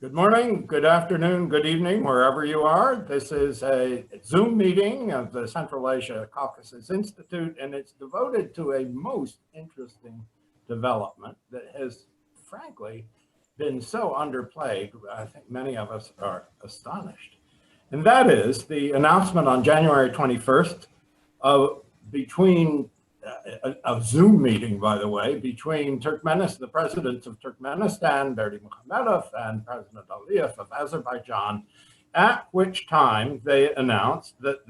Good morning, good afternoon, good evening, wherever you are. This is a Zoom meeting of the Central Asia Caucasus Institute, and it's devoted to a most interesting development that has, frankly, been so underplayed. I think many of us are astonished. And that is the announcement on January 21st of a Zoom meeting, by the way, between the presidents of Turkmenistan, Berdimuhamedov, and President Aliyev of Azerbaijan, at which time they announced that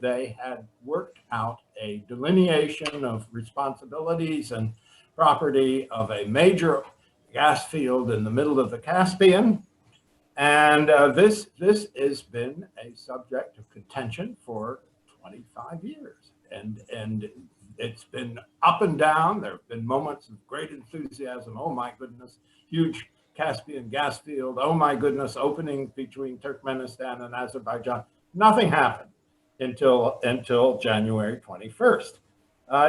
they had worked out a delineation of responsibilities and property of a major gas field in the middle of the Caspian. And this has been a subject of contention for 25 years. And it's been up and down. There have been moments of great enthusiasm. Oh my goodness, huge Caspian gas field. Oh my goodness, opening between Turkmenistan and Azerbaijan. Nothing happened until January 21st.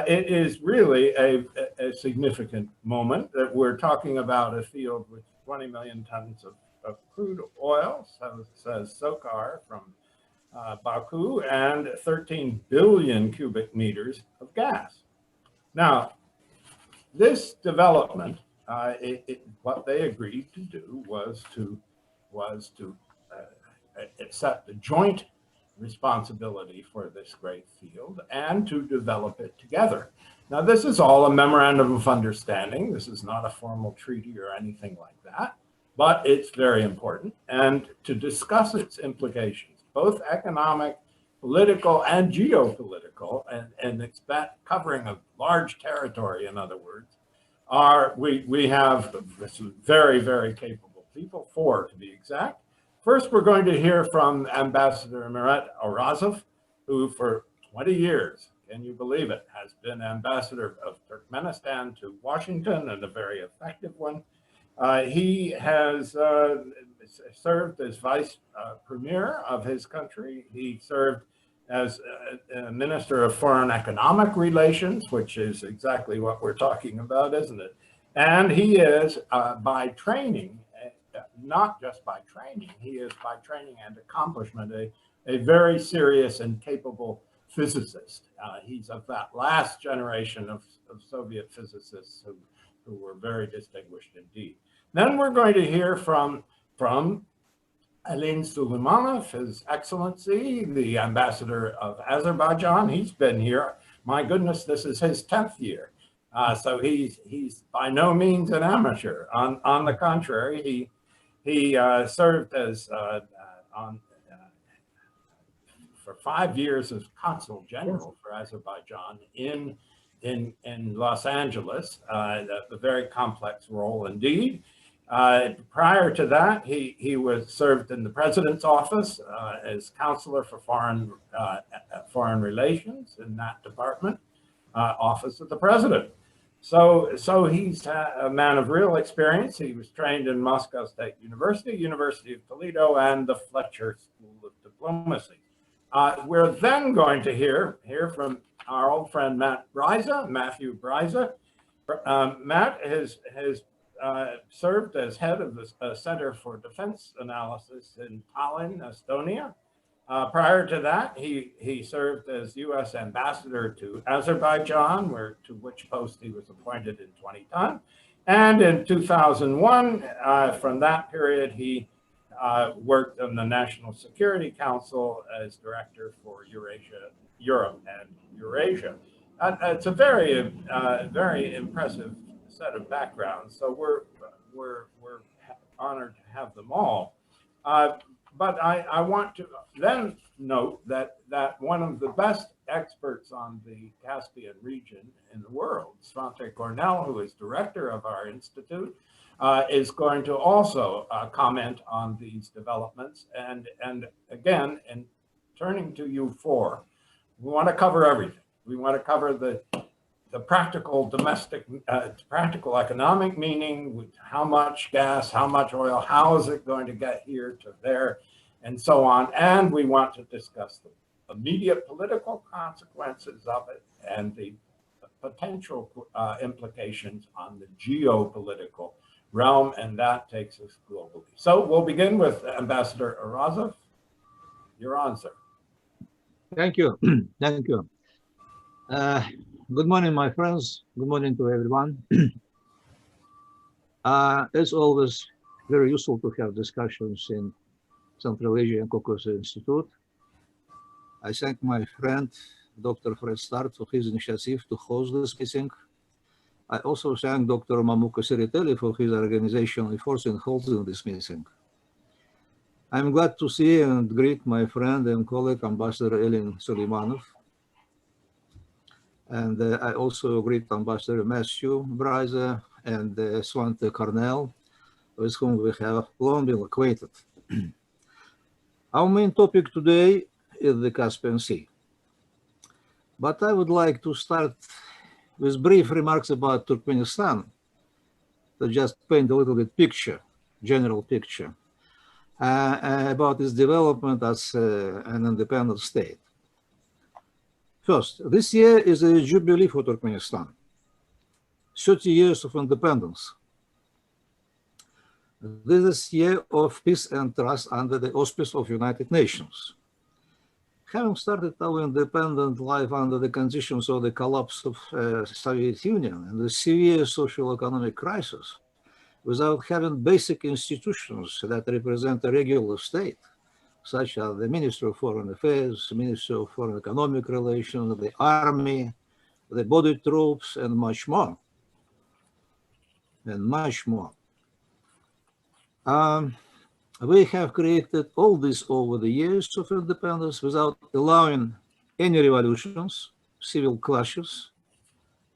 It is really a significant moment that we're talking about a field with 20 million tons of crude oil, so says SOCAR from Baku, and 13 billion cubic meters of gas. Now, this development, what they agreed to do was to accept the joint responsibility for this great field and to develop it together. Now, this is all a memorandum of understanding. This is not a formal treaty or anything like that, but it's very important. And to discuss its implications, both economic, political, and geopolitical, and it's covering a large territory, in other words, we have very, very capable people, 4 to be exact. First, we're going to hear from Ambassador Meret Orazov, who for 20 years, can you believe it, has been ambassador of Turkmenistan to Washington, and a very effective one. He has served as vice premier of his country. He served as Minister of Foreign Economic Relations, which is exactly what we're talking about, isn't it? And he is by training, not just by training, he is by training and accomplishment a very serious and capable physicist. He's of that last generation of Soviet physicists who were very distinguished indeed. Then we're going to hear from Elin Suleymanov, His Excellency, the ambassador of Azerbaijan. He's been here. My goodness, this is his 10th year. So he's by no means an amateur. On the contrary, he served as for 5 years as consul general for Azerbaijan in Los Angeles, a very complex role indeed. Prior to that, he was served in the president's office as counselor for foreign relations in that department, office of the president. So he's a man of real experience. He was trained in Moscow State University, University of Toledo, and the Fletcher School of Diplomacy. We're then going to hear from our old friend Matthew Bryza. Matt has served as head of the Center for Defense Analysis in Tallinn, Estonia. Prior to that, he served as U.S. ambassador to Azerbaijan, to which post he was appointed in 2010. And in 2001, from that period, he worked on the National Security Council as director for Europe and Eurasia. It's a very, very impressive set of backgrounds. So we're honored to have them all. But I want to then note that one of the best experts on the Caspian region in the world, Svante Cornell, who is director of our institute, is going to also comment on these developments. And again, in turning to you 4, we want to cover everything. We want to cover the practical domestic, practical economic meaning, how much gas, how much oil, how is it going to get here to there, and so on. And we want to discuss the immediate political consequences of it and the potential implications on the geopolitical realm, and that takes us globally. So we'll begin with Ambassador Orazov. You're on, sir. Thank you. Thank you. Good morning, my friends. Good morning to everyone. As always, very useful to have discussions in Central Asia and Caucasus Institute. I thank my friend, Dr. Fred Starr, for his initiative to host this meeting. I also thank Dr. Mamuka Seritelli for his organizational efforts in holding this meeting. I'm glad to see and greet my friend and colleague, Ambassador Elin Suleymanov. And I also greet Ambassador Matthew Bryza and Svante Cornell, with whom we have long been acquainted. Our main topic today is the Caspian Sea. But I would like to start with brief remarks about Turkmenistan, to just paint a little bit picture, general picture, about its development as an independent state. First, this year is a jubilee for Turkmenistan, 30 years of independence. This is year of peace and trust under the auspice of United Nations. Having started our independent life under the conditions of the collapse of Soviet Union and the severe socio-economic crisis, without having basic institutions that represent a regular state, such as the Ministry of Foreign Affairs, the Ministry of Foreign Economic Relations, the Army, the body troops, and much more. And much more. We have created all this over the years of independence without allowing any revolutions, civil clashes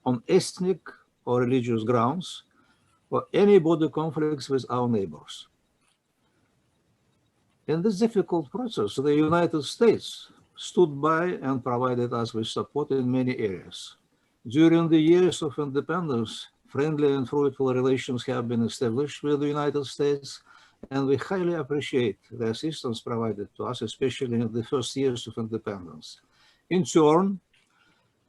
on ethnic or religious grounds, or any border conflicts with our neighbors. In this difficult process, the United States stood by and provided us with support in many areas. During the years of independence, friendly and fruitful relations have been established with the United States, and we highly appreciate the assistance provided to us, especially in the first years of independence. In turn,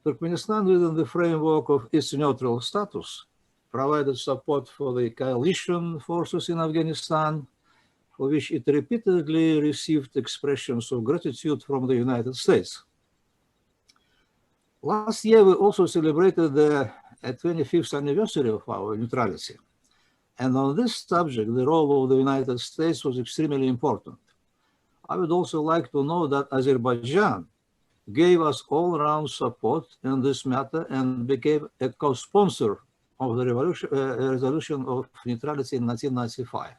Turkmenistan, within the framework of its neutral status, provided support for the coalition forces in Afghanistan, for which it repeatedly received expressions of gratitude from the United States. Last year, we also celebrated the 25th anniversary of our neutrality. And on this subject, the role of the United States was extremely important. I would also like to know that Azerbaijan gave us all-round support in this matter and became a co-sponsor of the resolution of neutrality in 1995.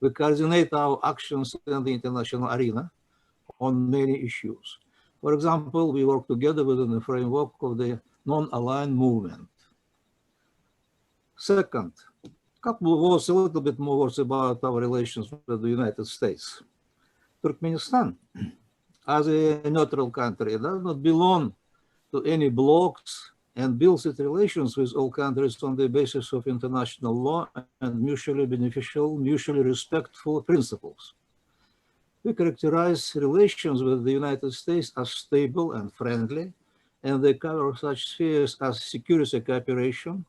We coordinate our actions in the international arena on many issues. For example, we work together within the framework of the non-aligned movement. Second, a little bit more words about our relations with the United States. Turkmenistan, as a neutral country, does not belong to any blocs and builds its relations with all countries on the basis of international law and mutually beneficial, mutually respectful principles. We characterize relations with the United States as stable and friendly, and they cover such spheres as security cooperation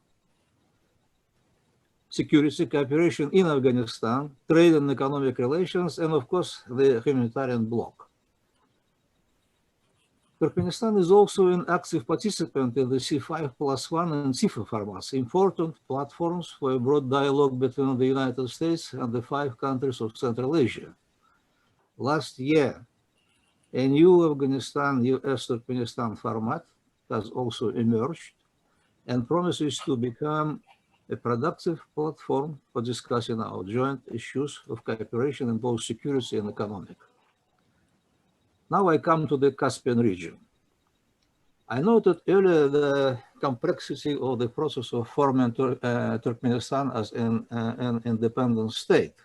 in Afghanistan, trade and economic relations, and of course, the humanitarian bloc. Turkmenistan is also an active participant in the C5+1 and CIFA formats, important platforms for a broad dialogue between the United States and the 5 countries of Central Asia. Last year, a new Afghanistan-US-Turkmenistan format has also emerged and promises to become a productive platform for discussing our joint issues of cooperation in both security and economic. Now I come to the Caspian region. I noted earlier the complexity of the process of forming Turkmenistan as an independent state.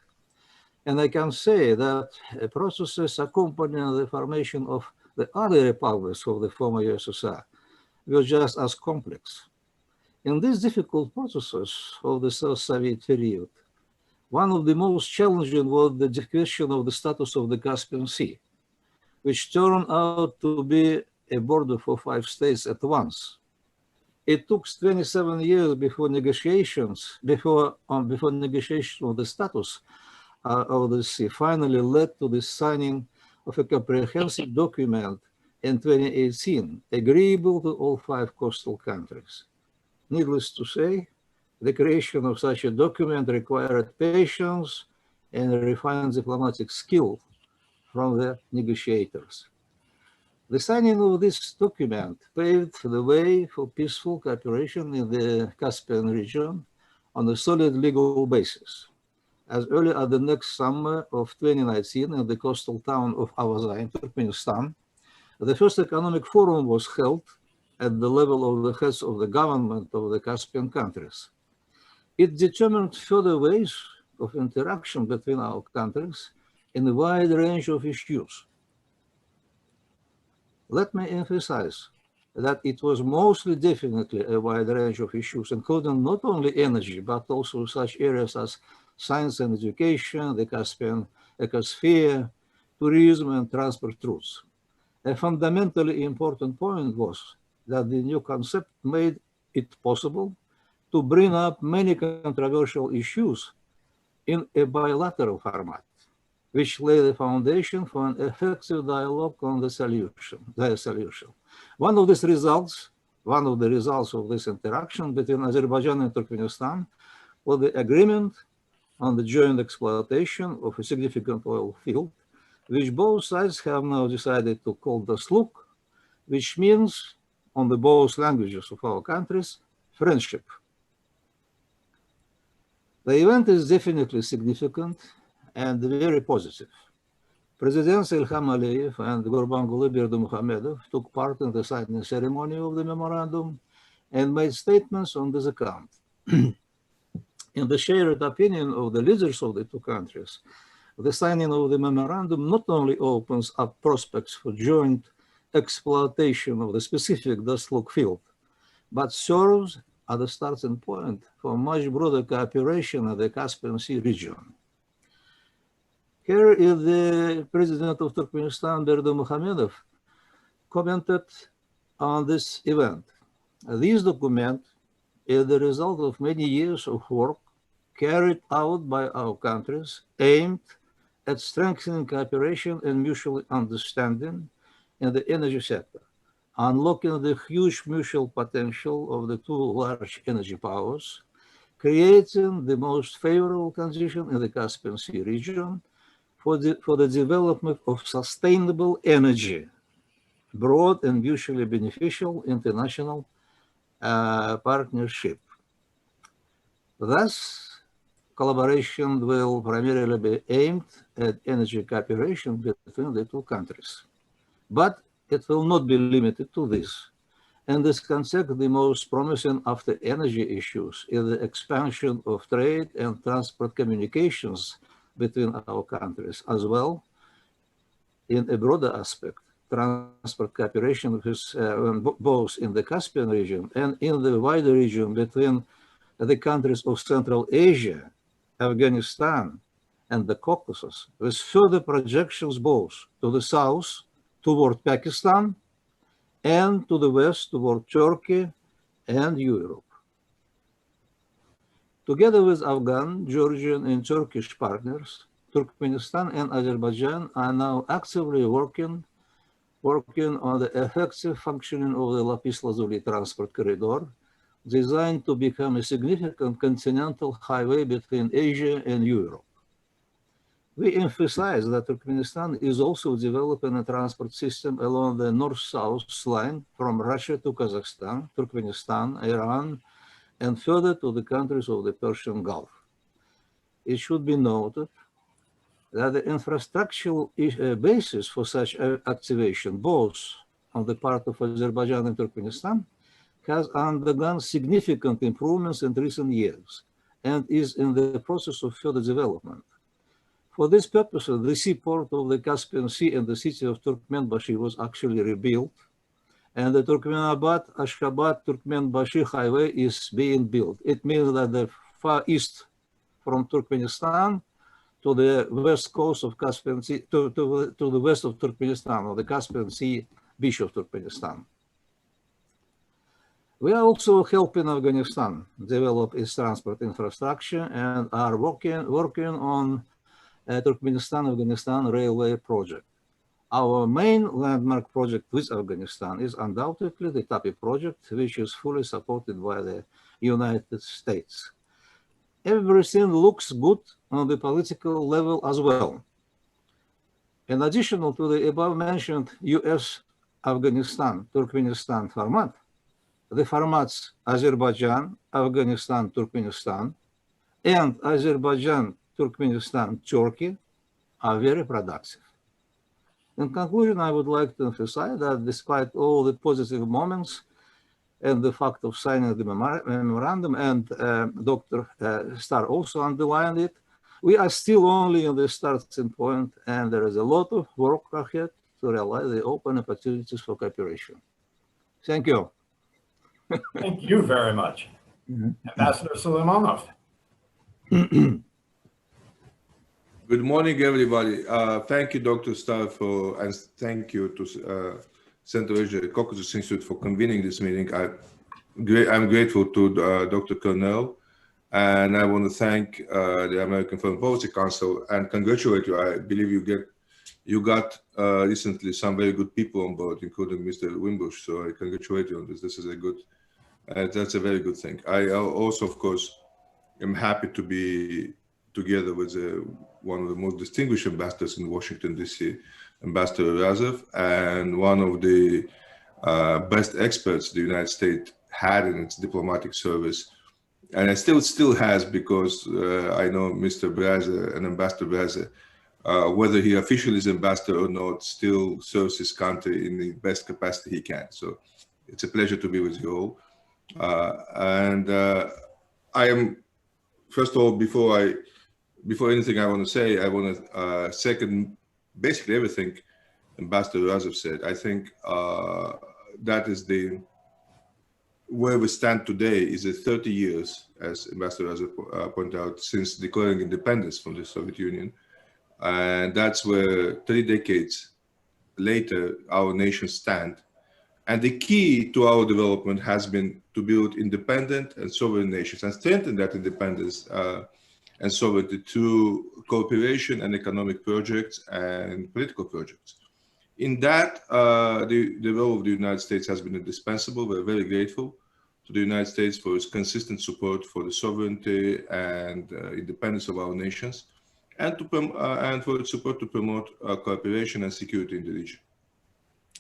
And I can say that processes accompanying the formation of the other republics of the former USSR were just as complex. In these difficult processes of the Soviet period, one of the most challenging was the question of the status of the Caspian Sea, which turned out to be a border for 5 states at once. It took 27 years before negotiations of the status of the sea finally led to the signing of a comprehensive document in 2018, agreeable to all 5 coastal countries. Needless to say, the creation of such a document required patience and refined diplomatic skill from the negotiators. The signing of this document paved the way for peaceful cooperation in the Caspian region on a solid legal basis. As early as the next summer of 2019 in the coastal town of Azerbaijan, Turkmenistan, the first economic forum was held at the level of the heads of the government of the Caspian countries. It determined further ways of interaction between our countries in a wide range of issues. Let me emphasize that it was mostly definitely a wide range of issues, including not only energy, but also such areas as science and education, the Caspian ecosphere, tourism, and transport routes. A fundamentally important point was that the new concept made it possible to bring up many controversial issues in a bilateral format, which lay the foundation for an effective dialogue on the solution. One of the results of this interaction between Azerbaijan and Turkmenistan was the agreement on the joint exploitation of a significant oil field, which both sides have now decided to call the Sluk, which means, on the both languages of our countries, friendship. The event is definitely significant and very positive. Presidents Ilham Aliyev and Gurbanguly Berdimuhamedov took part in the signing ceremony of the memorandum and made statements on this account. In the shared opinion of the leaders of the 2 countries, the signing of the memorandum not only opens up prospects for joint exploitation of the specific Dasluk field, but serves as a starting point for much broader cooperation in the Caspian Sea region. Here is the President of Turkmenistan, Berdimuhamedov, commented on this event. This document is the result of many years of work carried out by our countries aimed at strengthening cooperation and mutual understanding in the energy sector, unlocking the huge mutual potential of the 2 large energy powers, creating the most favorable condition in the Caspian Sea region for the development of sustainable energy, broad and mutually beneficial international partnership. Thus, collaboration will primarily be aimed at energy cooperation between the 2 countries. But it will not be limited to this. In this context, the most promising after energy issues is the expansion of trade and transport communications between our countries, as well in a broader aspect, transport cooperation both in the Caspian region and in the wider region between the countries of Central Asia, Afghanistan, and the Caucasus, with further projections both to the south toward Pakistan and to the west toward Turkey and Europe. Together with Afghan, Georgian, and Turkish partners, Turkmenistan and Azerbaijan are now actively working on the effective functioning of the Lapis-Lazuli transport corridor, designed to become a significant continental highway between Asia and Europe. We emphasize that Turkmenistan is also developing a transport system along the north-south line from Russia to Kazakhstan, Turkmenistan, Iran, and further to the countries of the Persian Gulf. It should be noted that the infrastructural basis for such activation, both on the part of Azerbaijan and Turkmenistan, has undergone significant improvements in recent years and is in the process of further development. For this purpose, the seaport of the Caspian Sea and the city of Turkmenbashi was actually rebuilt, and the Turkmenabad-Ashgabat-Turkmenbashi highway is being built. It means that the far east from Turkmenistan to the west coast of Caspian Sea, to the west of Turkmenistan, or the Caspian Sea beach of Turkmenistan. We are also helping Afghanistan develop its transport infrastructure and are working on a Turkmenistan-Afghanistan railway project. Our main landmark project with Afghanistan is undoubtedly the TAPI project, which is fully supported by the United States. Everything looks good on the political level as well. In addition to the above-mentioned US-Afghanistan-Turkmenistan format, the formats Azerbaijan, Afghanistan, Turkmenistan, and Azerbaijan, Turkmenistan, Turkey are very productive. In conclusion, I would like to emphasize that despite all the positive moments and the fact of signing the memorandum, and Dr. Starr also underlined it, we are still only on the starting point, and there is a lot of work ahead to realize the open opportunities for cooperation. Thank you. Thank you very much, Ambassador Suleymanov. Good morning, everybody. Thank you, Dr. Starr, and thank you to Central Asia Caucasus Institute for convening this meeting. I'm grateful to Dr. Cornell, and I want to thank the American Foreign Policy Council and congratulate you. I believe you got recently some very good people on board, including Mr. Wimbush. So I congratulate you on this. This is a good. That's a very good thing. I also, of course, am happy to be together with one of the most distinguished ambassadors in Washington, D.C., Ambassador Orazov, and one of the best experts the United States had in its diplomatic service. And it still has, because I know Mr. Braza and Ambassador Braza, whether he officially is ambassador or not, still serves his country in the best capacity he can. So it's a pleasure to be with you all. I am, first of all, before anything I want to say, I want to second basically everything Ambassador Orazov said. I think that is where we stand today is 30 years, as Ambassador Orazov pointed out, since declaring independence from the Soviet Union. And that's where 3 decades later, our nations stand. And the key to our development has been to build independent and sovereign nations and strengthen that independence and sovereignty through cooperation and economic projects and political projects. In that, the role of the United States has been indispensable. We're very grateful to the United States for its consistent support for the sovereignty and independence of our nations, and for its support to promote cooperation and security in the region.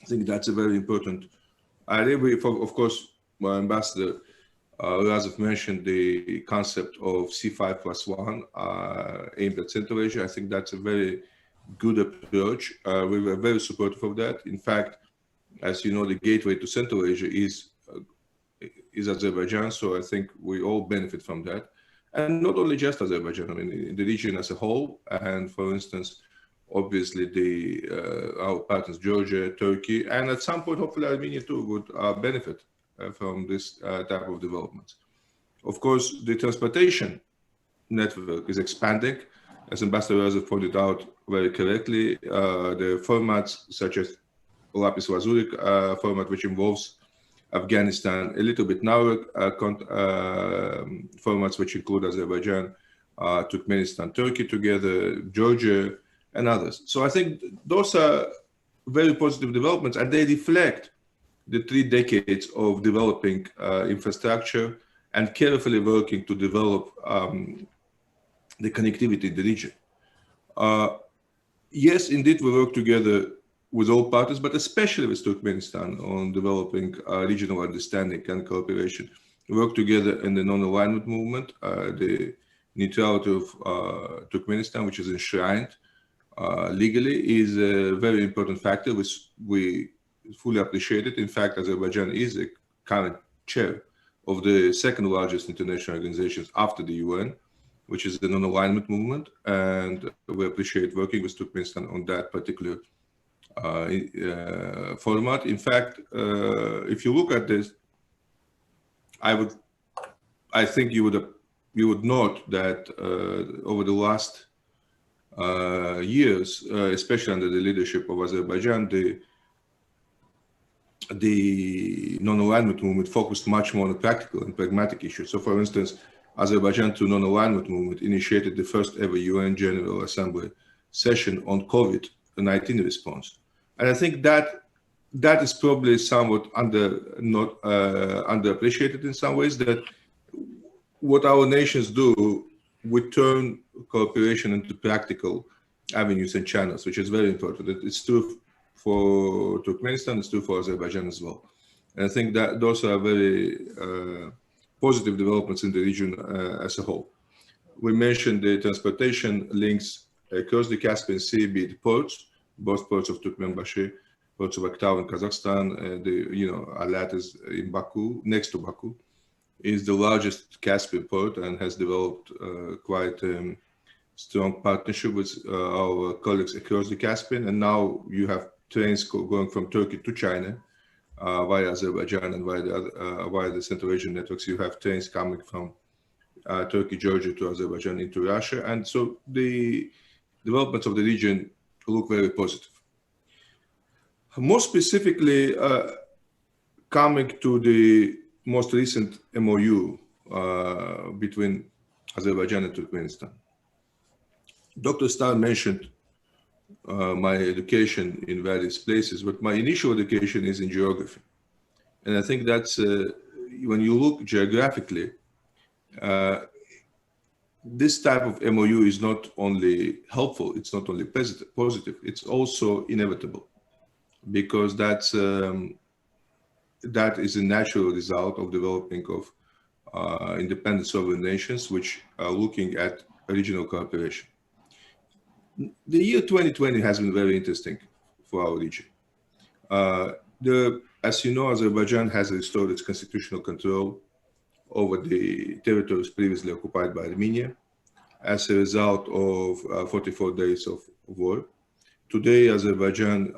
I think that's a very important idea. Of course, Ambassador Orazov mentioned the concept of C5+1 aimed at Central Asia. I think that's a very good approach. We were very supportive of that. In fact, as you know, the gateway to Central Asia is Azerbaijan, so I think we all benefit from that. And not only just Azerbaijan, I mean, in the region as a whole. And for instance, obviously our partners, Georgia, Turkey, and at some point, hopefully Armenia too, would benefit from this type of development. Of course, the transportation network is expanding. As Ambassador Orazov pointed out very correctly, the formats such as Lapis Lazuli format, which involves Afghanistan, a little bit narrower formats, which include Azerbaijan, Turkmenistan, Turkey together, Georgia, and others. So I think those are very positive developments, and they reflect the 3 decades of developing infrastructure and carefully working to develop the connectivity in the region. Yes, indeed, we work together with all parties, but especially with Turkmenistan on developing regional understanding and cooperation. We work together in the non-alignment movement, the neutrality of Turkmenistan, which is enshrined legally, is a very important factor, which we fully appreciate it. In fact, Azerbaijan is a current chair of the second largest international organizations after the UN, which is the non-alignment movement, and we appreciate working with Turkmenistan on that particular format. In fact, if you look at this, I think you would note that over the last years, especially under the leadership of Azerbaijan, the non-alignment movement focused much more on the practical and pragmatic issues. So, for instance, Azerbaijan to non-alignment movement initiated the first ever UN General Assembly session on COVID-19 response. And I think that is probably somewhat underappreciated in some ways, that what our nations do, we turn cooperation into practical avenues and channels, which is very important. It's true for Turkmenistan, it's true for Azerbaijan as well. And I think that those are very positive developments in the region as a whole. We mentioned the transportation links across the Caspian Sea, be it ports, both ports of Turkmenbashi, ports of Aktau in Kazakhstan, Alat is in Baku, next to Baku, is the largest Caspian port and has developed quite strong partnership with our colleagues across the Caspian. And now you have trains going from Turkey to China via Azerbaijan and via the Central Asian networks. You have trains coming from Turkey, Georgia to Azerbaijan into Russia. And so the developments of the region look very positive. More specifically, coming to the most recent MOU between Azerbaijan and Turkmenistan. Dr. Starr mentioned my education in various places, but my initial education is in geography. And I think that's, when you look geographically, this type of MOU is not only helpful, it's not only positive, it's also inevitable, because that is a natural result of developing of independent sovereign nations which are looking at regional cooperation. The year 2020 has been very interesting for our region. As you know, Azerbaijan has restored its constitutional control over the territories previously occupied by Armenia as a result of 44 days of war. Today, Azerbaijan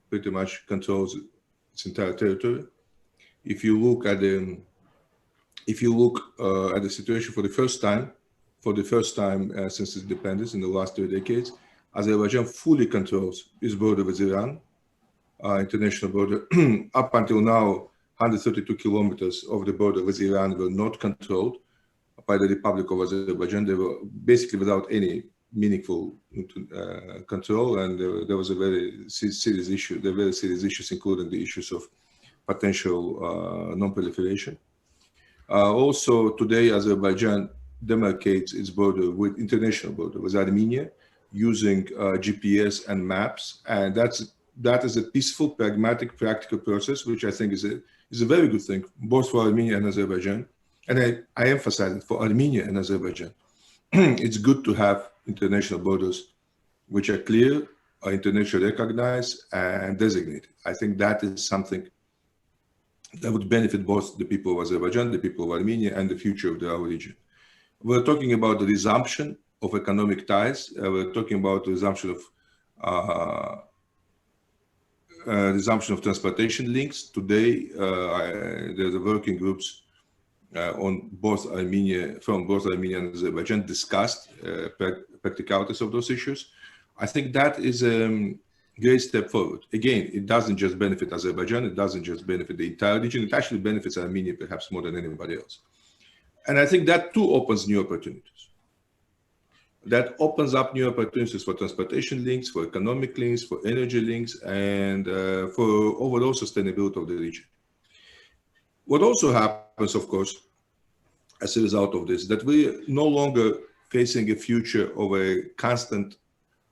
pretty much controls its entire territory. If you look at the situation for the first time since its independence in the last 2 decades, Azerbaijan fully controls its border with Iran, international border. Up until now, 132 kilometers of the border with Iran were not controlled by the Republic of Azerbaijan. They were basically without any meaningful control, and there was a very serious issue. There were very serious issues, including the issues of potential non-proliferation. Also, today, Azerbaijan demarcates its border with international border with Armenia using GPS and maps, and that is a peaceful, pragmatic, practical process, which I think is a very good thing, both for Armenia and Azerbaijan. And I emphasize it for Armenia and Azerbaijan. It's good to have international borders which are clear, are internationally recognized and designated. I think that is something that would benefit both the people of Azerbaijan, the people of Armenia, and the future of our region. We're talking about the resumption of economic ties. We're talking about the resumption of transportation links. Today, there's a working groups from both Armenia and Azerbaijan discussed practicalities of those issues. I think that is a great step forward. Again, it doesn't just benefit Azerbaijan, it doesn't just benefit the entire region, it actually benefits Armenia perhaps more than anybody else. And I think that too opens new opportunities. That opens up new opportunities for transportation links, for economic links, for energy links, and for overall sustainability of the region. What also happens, of course, as a result of this, that we're no longer facing a future of a constant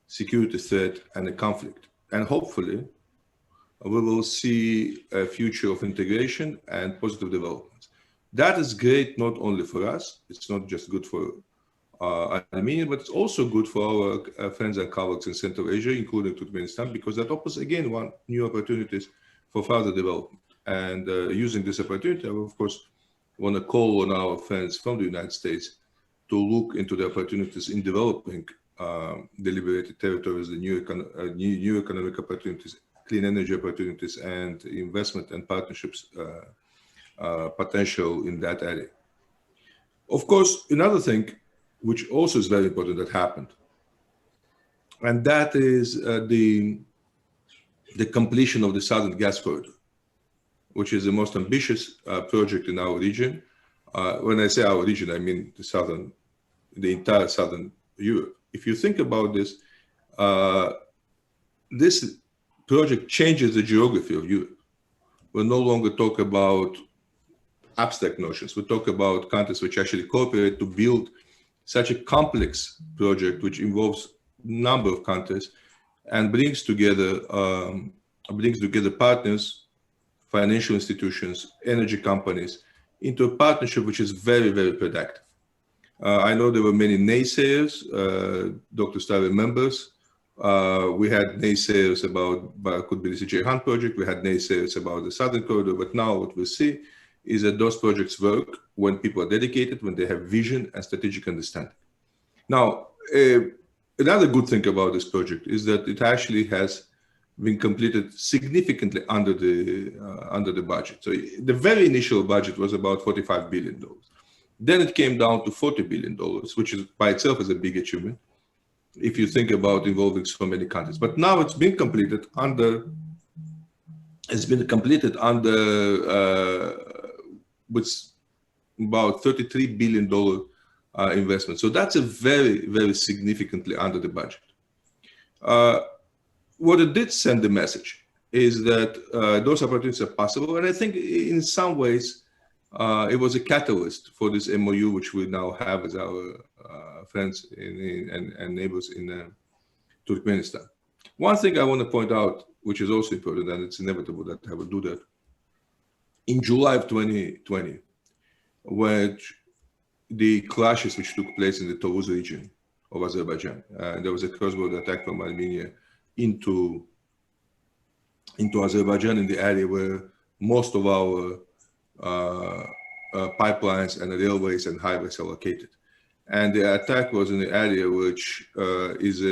security threat and a conflict. And hopefully, we will see a future of integration and positive developments. That is great not only for us, it's not just good for Armenia, but it's also good for our friends and colleagues in Central Asia, including Turkmenistan, because that opens again new opportunities for further development. And using this opportunity, I will, of course, want to call on our friends from the United States to look into the opportunities in developing the liberated territories, the new economic opportunities, clean energy opportunities, and investment and partnerships potential in that area. Of course, another thing which also is very important that happened, and that is the the completion of the Southern Gas Corridor, which is the most ambitious project in our region. When I say our region, I mean the entire Southern Europe. If you think about this, this project changes the geography of Europe. We no longer talk about abstract notions. We talk about countries which actually cooperate to build such a complex project, which involves a number of countries and brings together partners, financial institutions, energy companies into a partnership which is very, very productive. I know there were many naysayers. Dr. Starr remembers. We had naysayers about Baku-Tbilisi Ceyhan project. We had naysayers about the Southern Corridor. But now what we see is that those projects work when people are dedicated, when they have vision and strategic understanding. Now, another good thing about this project is that it actually has been completed significantly under the budget. So the very initial budget was about $45 billion. Then it came down to $40 billion, which is by itself is a big achievement if you think about involving so many countries. But now it's been completed under with about $33 billion investment. So that's a very, very significantly under the budget. What it did send the message is that those opportunities are possible. And I think in some ways, it was a catalyst for this MOU, which we now have with our friends and neighbors in Turkmenistan. One thing I want to point out, which is also important, and it's inevitable that I will do that, in July of 2020, which the clashes which took place in the Tovuz region of Azerbaijan, there was a cross-border attack from Armenia into Azerbaijan in the area where most of our pipelines and railways and highways are located. And the attack was in the area which is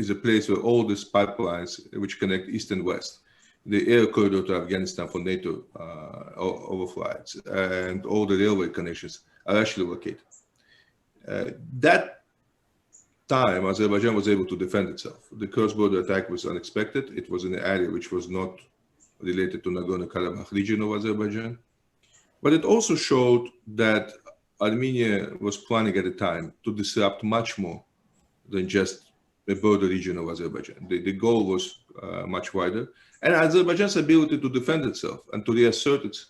a place where all these pipelines which connect east and west, the air corridor to Afghanistan for NATO overflights, and all the railway connections are actually located. That time, Azerbaijan was able to defend itself. The cross-border attack was unexpected. It was in an area which was not related to Nagorno-Karabakh region of Azerbaijan. But it also showed that Armenia was planning at the time to disrupt much more than just the border region of Azerbaijan. The goal was much wider. And Azerbaijan's ability to defend itself and to reassert its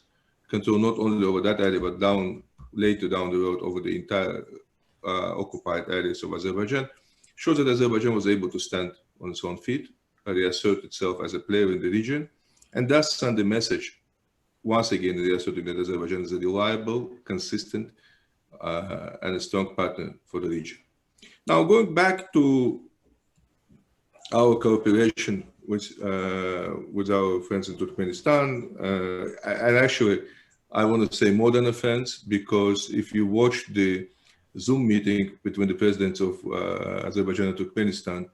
control not only over that area, but later down the road over the entire occupied areas of Azerbaijan, shows that Azerbaijan was able to stand on its own feet, reassert itself as a player in the region, and thus send the message, once again, reasserting that Azerbaijan is a reliable, consistent, and a strong partner for the region. Now, going back to our cooperation with our friends in Turkmenistan, and actually, I want to say more than a friends, because if you watch the Zoom meeting between the presidents of Azerbaijan and Turkmenistan,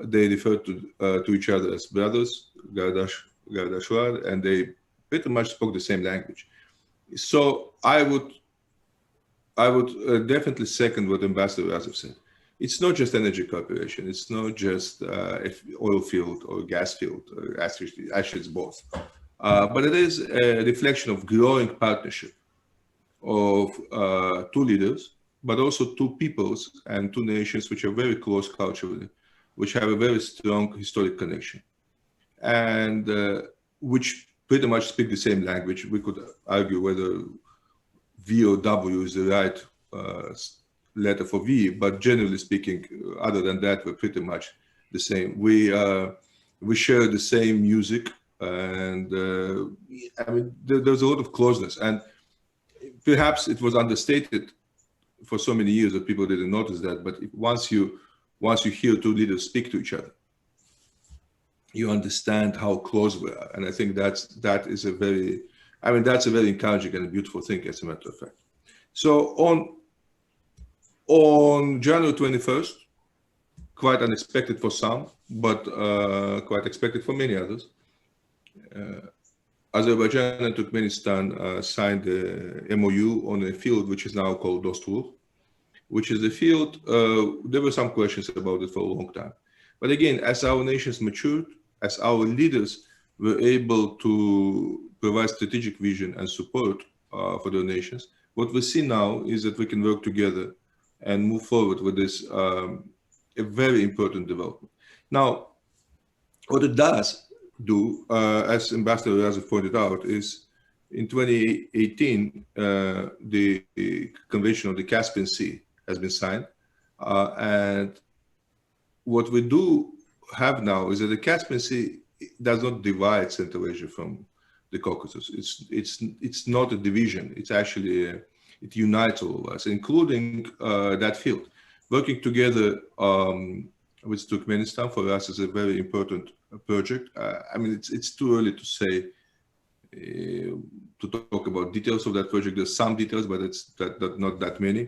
they refer to each other as brothers, Gardashlar, and they pretty much spoke the same language. So I would definitely second what Ambassador Orazov said. It's not just energy cooperation. It's not just oil field or gas field. Actually, it's both. But it is a reflection of growing partnership of two leaders, but also two peoples and two nations which are very close culturally, which have a very strong historic connection, and which pretty much speak the same language. We could argue whether V or W is the right letter for V, but generally speaking, other than that, we're pretty much the same. We share the same music, and I mean, there's a lot of closeness, and perhaps it was understated for so many years that people didn't notice that. But once you hear two leaders speak to each other, you understand how close we are, and I think that's a very encouraging and beautiful thing, as a matter of fact. So on January 21st, quite unexpected for some, but quite expected for many others, Azerbaijan and Turkmenistan signed a MOU on a field which is now called Dostluk, which is a field, there were some questions about it for a long time. But again, as our nations matured, as our leaders were able to provide strategic vision and support for their nations, what we see now is that we can work together and move forward with this a very important development. Now, what it does do, as Ambassador Orazov pointed out, is in 2018, the Convention of the Caspian Sea has been signed. And what we do have now is that the Caspian Sea does not divide Central Asia from the Caucasus. It's not a division. It's actually it unites all of us, including that field. Working together with Turkmenistan for us is a very important project. I mean, it's too early to say to talk about details of that project. There's some details, but it's not that many.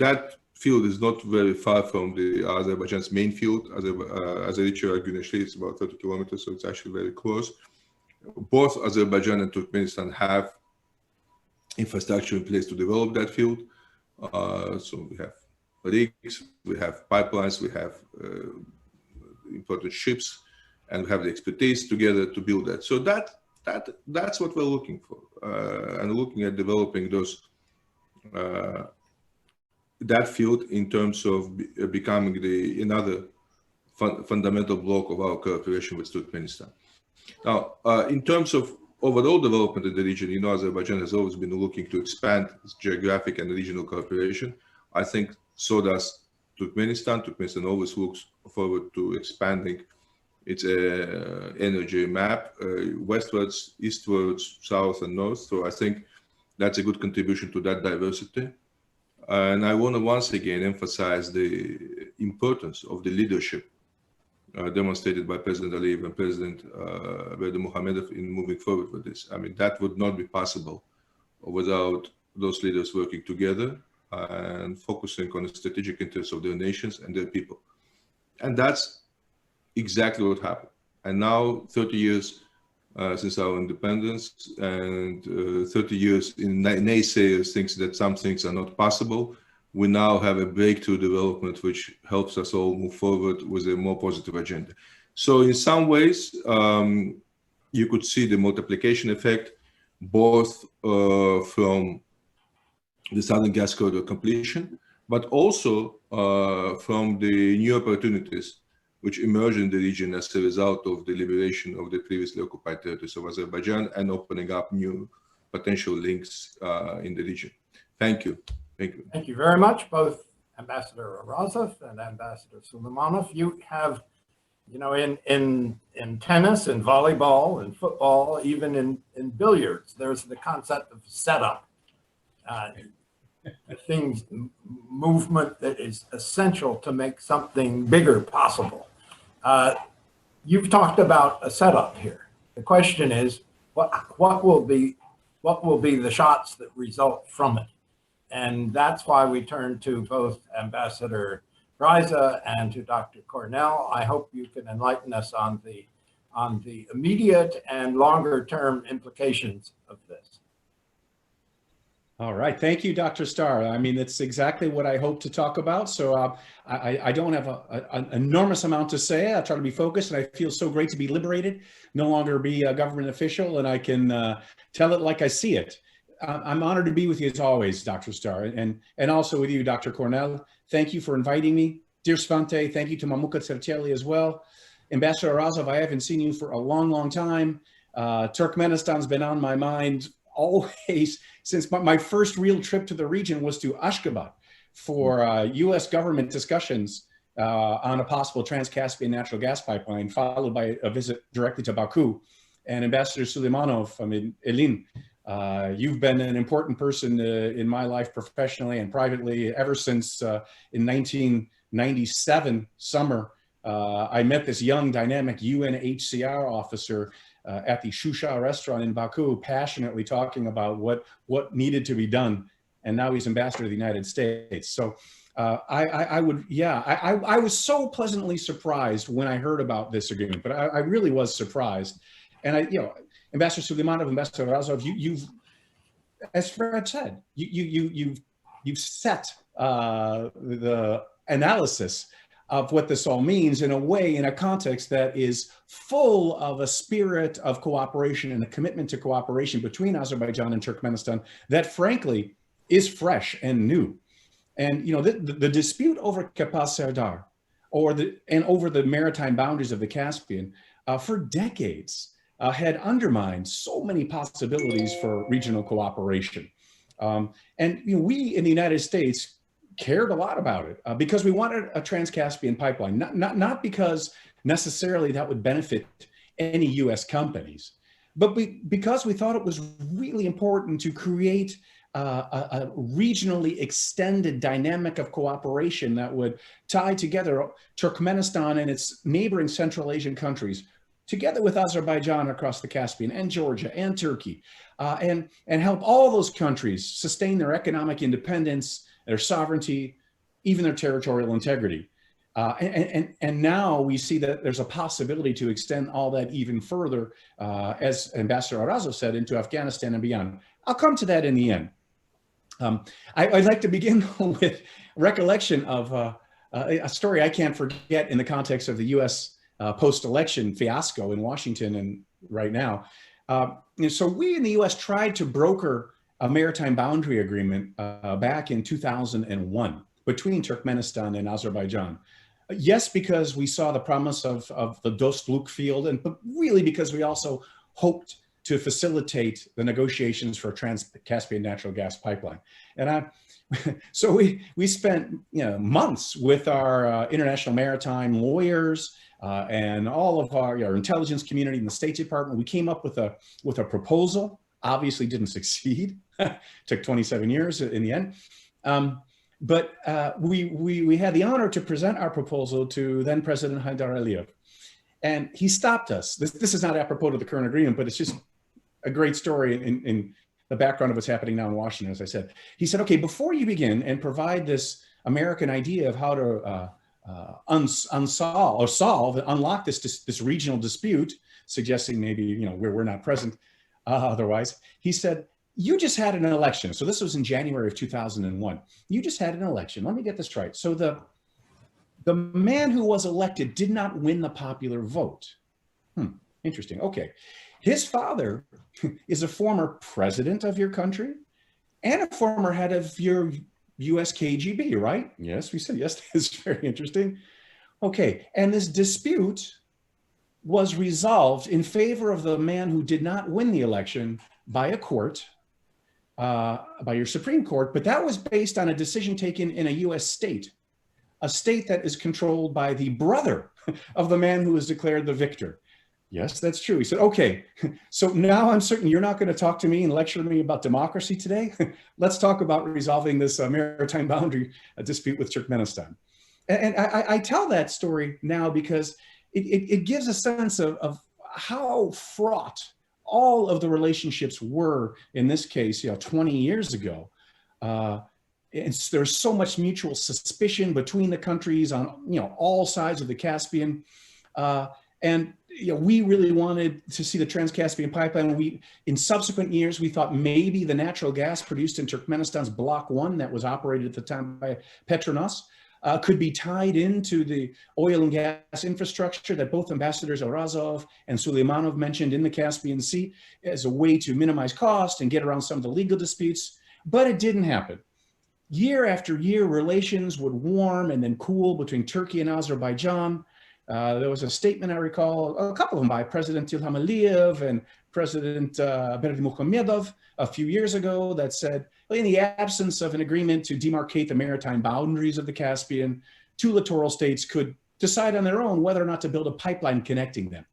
That field is not very far from the Azerbaijan's main field. Azerbaijan-Turkmenistan is about 30 kilometers, so it's actually very close. Both Azerbaijan and Turkmenistan have infrastructure in place to develop that field. So we have rigs, we have pipelines, we have important ships, and we have the expertise together to build that. So that's what we're looking for, and looking at developing those that field in terms of becoming another fundamental block of our cooperation with Turkmenistan. Now, in terms of overall development in the region, you know, Azerbaijan has always been looking to expand its geographic and regional cooperation. I think so does Turkmenistan. Turkmenistan always looks forward to expanding its energy map westwards, eastwards, south, and north. So I think that's a good contribution to that diversity. And I want to once again emphasize the importance of the leadership demonstrated by President Aliyev and President Muhammadov in moving forward with this. I mean, that would not be possible without those leaders working together and focusing on the strategic interests of their nations and their people. And that's exactly what happened. And now, 30 years since our independence, and 30 years in naysayers thinks that some things are not possible, we now have a breakthrough development which helps us all move forward with a more positive agenda. So in some ways, you could see the multiplication effect, both from the Southern Gas Corridor completion, but also from the new opportunities which emerged in the region as a result of the liberation of the previously occupied territories of Azerbaijan and opening up new potential links in the region. Thank you. Thank you. Thank you very much, both Ambassador Orazov and Ambassador Suleymanov. You have, you know, in tennis and volleyball and football, even in billiards, there's the concept of setup. Things, movement that is essential to make something bigger possible. You've talked about a setup here. The question is, what will be the shots that result from it? And that's why we turn to both Ambassador Bryza and to Dr. Cornell. I hope you can enlighten us on the immediate and longer term implications of this. All right. Thank you, Dr. Starr. I mean, that's exactly what I hope to talk about. So I don't have an enormous amount to say. I'll try to be focused, and I feel so great to be liberated, no longer be a government official, and I can tell it like I see it. I'm honored to be with you as always, Dr. Starr, and also with you, Dr. Cornell. Thank you for inviting me. Dear Svante, thank you to Mamuka Tserteli as well. Ambassador Arazov, I haven't seen you for a long, long time. Turkmenistan's been on my mind always since my first real trip to the region was to Ashgabat for U.S. government discussions on a possible trans-Caspian natural gas pipeline, followed by a visit directly to Baku. And Ambassador Suleymanov, I mean, Elin, you've been an important person in my life professionally and privately ever since in 1997 summer, I met this young dynamic UNHCR officer at the Shusha restaurant in Baku, passionately talking about what needed to be done. And now he's ambassador to the United States. So I was so pleasantly surprised when I heard about this agreement, but I really was surprised. And Ambassador Suleymanov, Ambassador Arazov, you've, as Fred said, you've set the analysis of what this all means in a way, in a context that is full of a spirit of cooperation and a commitment to cooperation between Azerbaijan and Turkmenistan that frankly is fresh and new. And, you know, the dispute over Kapaz Serdar and over the maritime boundaries of the Caspian for decades had undermined so many possibilities for regional cooperation. And you know, we in the United States cared a lot about it because we wanted a Trans-Caspian pipeline, not because necessarily that would benefit any US companies, but because we thought it was really important to create a regionally extended dynamic of cooperation that would tie together Turkmenistan and its neighboring Central Asian countries, together with Azerbaijan across the Caspian and Georgia and Turkey, and help all those countries sustain their economic independence, their sovereignty, even their territorial integrity. And now we see that there's a possibility to extend all that even further, as Ambassador Orazov said, into Afghanistan and beyond. I'll come to that in the end. I'd like to begin with recollection of a story I can't forget in the context of the US post-election fiasco in Washington and right now. And so we in the US tried to broker a maritime boundary agreement back in 2001 between Turkmenistan and Azerbaijan. Yes, because we saw the promise of the Dostluk field, but really because we also hoped to facilitate the negotiations for a Trans-Caspian natural gas pipeline. And so we spent months with our international maritime lawyers and all of our intelligence community in the State Department. We came up with a proposal. Obviously didn't succeed. Took 27 years in the end. But we had the honor to present our proposal to then President Haydar Aliyev. And he stopped us. This is not apropos to the current agreement, but it's just a great story in the background of what's happening now in Washington, as I said. He said, okay, before you begin and provide this American idea of how to unlock this regional dispute, suggesting maybe we're not present otherwise, he said, you just had an election. So this was in January of 2001. You just had an election. Let me get this right. So the man who was elected did not win the popular vote. Interesting. Okay. His father is a former president of your country and a former head of your US KGB, right? Yes, we said yes. It's very interesting. Okay. And this dispute was resolved in favor of the man who did not win the election by a court, by your Supreme Court, but that was based on a decision taken in a US state, a state that is controlled by the brother of the man who was declared the victor. Yes, that's true. He said, okay, so now I'm certain you're not going to talk to me and lecture me about democracy today. Let's talk about resolving this maritime boundary dispute with Turkmenistan. And I tell that story now because it gives a sense of how fraught all of the relationships were in this case, 20 years ago. And there's so much mutual suspicion between the countries on all sides of the Caspian. And we really wanted to see the Trans-Caspian pipeline. In subsequent years, we thought maybe the natural gas produced in Turkmenistan's Block 1 that was operated at the time by Petronas could be tied into the oil and gas infrastructure that both Ambassadors Orazov and Suleymanov mentioned in the Caspian Sea as a way to minimize cost and get around some of the legal disputes. But it didn't happen. Year after year, relations would warm and then cool between Turkey and Azerbaijan. There was a statement, I recall, a couple of them by President Ilham Aliyev and President Berdimuhamedov a few years ago that said, in the absence of an agreement to demarcate the maritime boundaries of the Caspian, two littoral states could decide on their own whether or not to build a pipeline connecting them.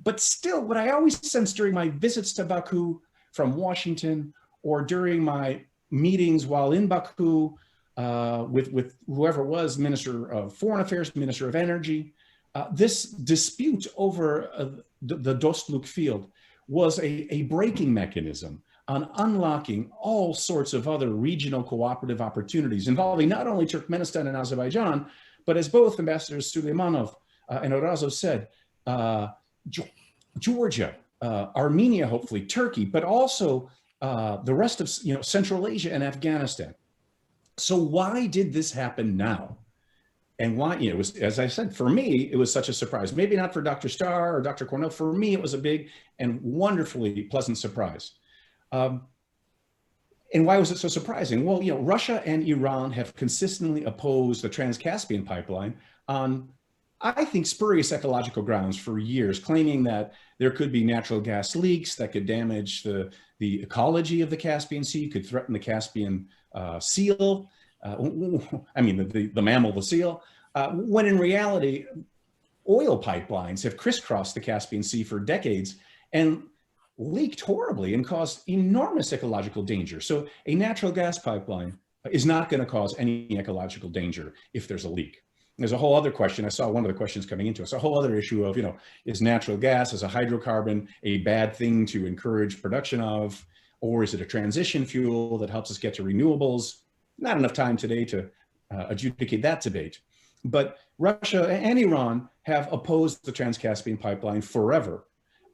But still, what I always sense during my visits to Baku from Washington or during my meetings while in Baku with whoever it was, Minister of Foreign Affairs, Minister of Energy, this dispute over the Dostluk field was a braking mechanism on unlocking all sorts of other regional cooperative opportunities involving not only Turkmenistan and Azerbaijan, but as both Ambassadors Suleymanov and Orazov said, Georgia, Armenia, hopefully Turkey, but also the rest of Central Asia and Afghanistan. So why did this happen now? And why, it was, as I said, for me, it was such a surprise. Maybe not for Dr. Starr or Dr. Cornell. For me, it was a big and wonderfully pleasant surprise. And why was it so surprising? Well, Russia and Iran have consistently opposed the Trans-Caspian pipeline on, I think, spurious ecological grounds for years, claiming that there could be natural gas leaks that could damage the ecology of the Caspian Sea, could threaten the Caspian seal. The mammal, the seal, when in reality, oil pipelines have crisscrossed the Caspian Sea for decades and leaked horribly and caused enormous ecological danger. So a natural gas pipeline is not going to cause any ecological danger if there's a leak. There's a whole other question. I saw one of the questions coming into us, a whole other issue of, is natural gas as a hydrocarbon a bad thing to encourage production of, or is it a transition fuel that helps us get to renewables? Not enough time today to adjudicate that debate. But Russia and Iran have opposed the Trans-Caspian pipeline forever.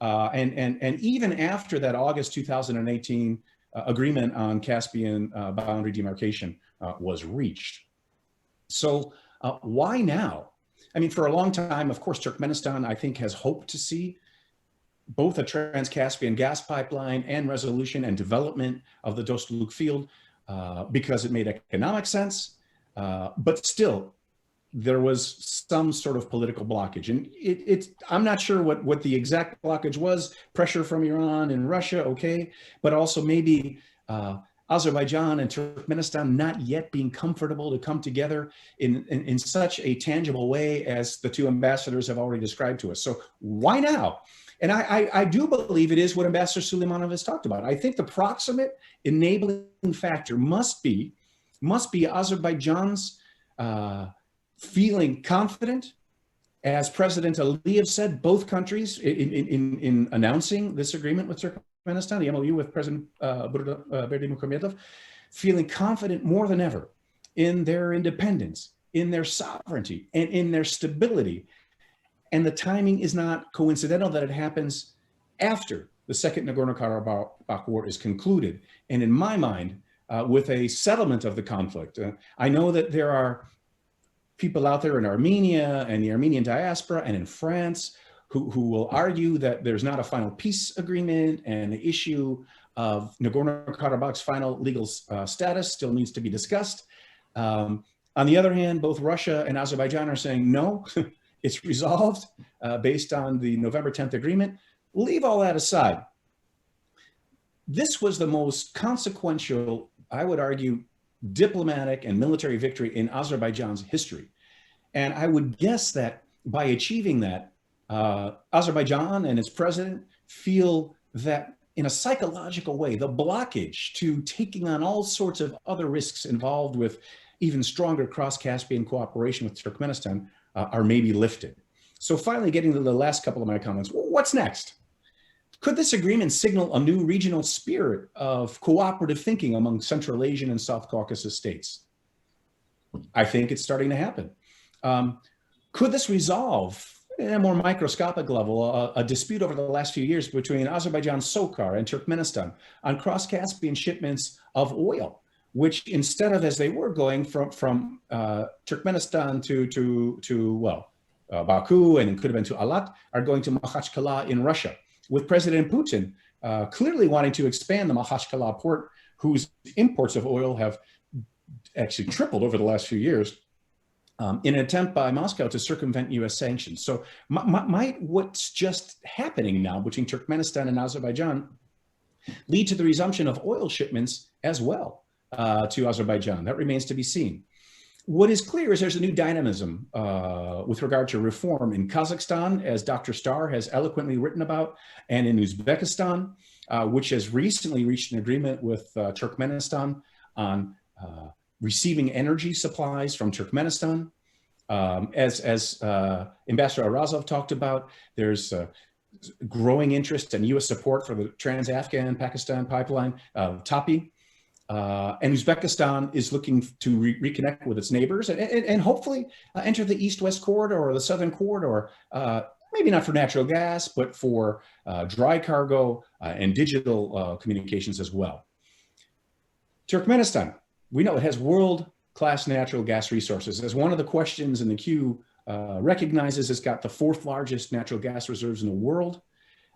And even after that August 2018 agreement on Caspian boundary demarcation was reached. So why now? I mean, for a long time, of course, Turkmenistan, I think, has hoped to see both a Trans-Caspian gas pipeline and resolution and development of the Dostluk field because it made economic sense, but still, there was some sort of political blockage. And I'm not sure what the exact blockage was, pressure from Iran and Russia, okay, but also maybe Azerbaijan and Turkmenistan not yet being comfortable to come together in such a tangible way as the two ambassadors have already described to us. So why now? And I do believe it is what Ambassador Suleymanov has talked about. I think the proximate enabling factor must be Azerbaijan's feeling confident, as President Aliyev said, both countries in announcing this agreement with Turkmenistan, the MOU with President Berdimuhamedov, feeling confident more than ever in their independence, in their sovereignty, and in their stability. And the timing is not coincidental that it happens after the Second Nagorno-Karabakh War is concluded. And in my mind, with a settlement of the conflict, I know that there are people out there in Armenia and the Armenian diaspora and in France who will argue that there's not a final peace agreement and the issue of Nagorno-Karabakh's final legal status still needs to be discussed. On the other hand, both Russia and Azerbaijan are saying, no, it's resolved based on the November 10th agreement. Leave all that aside. This was the most consequential, I would argue, diplomatic and military victory in Azerbaijan's history. And I would guess that by achieving that, Azerbaijan and its president feel that in a psychological way, the blockage to taking on all sorts of other risks involved with even stronger cross-Caspian cooperation with Turkmenistan are maybe lifted. So finally, getting to the last couple of my comments, what's next? Could this agreement signal a new regional spirit of cooperative thinking among Central Asian and South Caucasus states? I think it's starting to happen. Could this resolve, at a more microscopic level, a dispute over the last few years between Azerbaijan SOCAR and Turkmenistan on cross-Caspian shipments of oil, which instead of, as they were going from Turkmenistan to Baku, and it could have been to Alat, are going to Makhachkala in Russia, with President Putin clearly wanting to expand the Makhachkala port, whose imports of oil have actually tripled over the last few years, in an attempt by Moscow to circumvent US sanctions. So might what's just happening now between Turkmenistan and Azerbaijan lead to the resumption of oil shipments as well to Azerbaijan? That remains to be seen. What is clear is there's a new dynamism with regard to reform in Kazakhstan, as Dr. Starr has eloquently written about, and in Uzbekistan, which has recently reached an agreement with Turkmenistan on receiving energy supplies from Turkmenistan. As Ambassador Arazov talked about, there's growing interest and US support for the Trans-Afghan Pakistan pipeline, TAPI. And Uzbekistan is looking to reconnect with its neighbors and hopefully enter the East-West corridor or the Southern corridor, maybe not for natural gas, but for dry cargo and digital communications as well. Turkmenistan, we know it has world class natural gas resources. As one of the questions in the queue recognizes, it's got the 4th largest natural gas reserves in the world.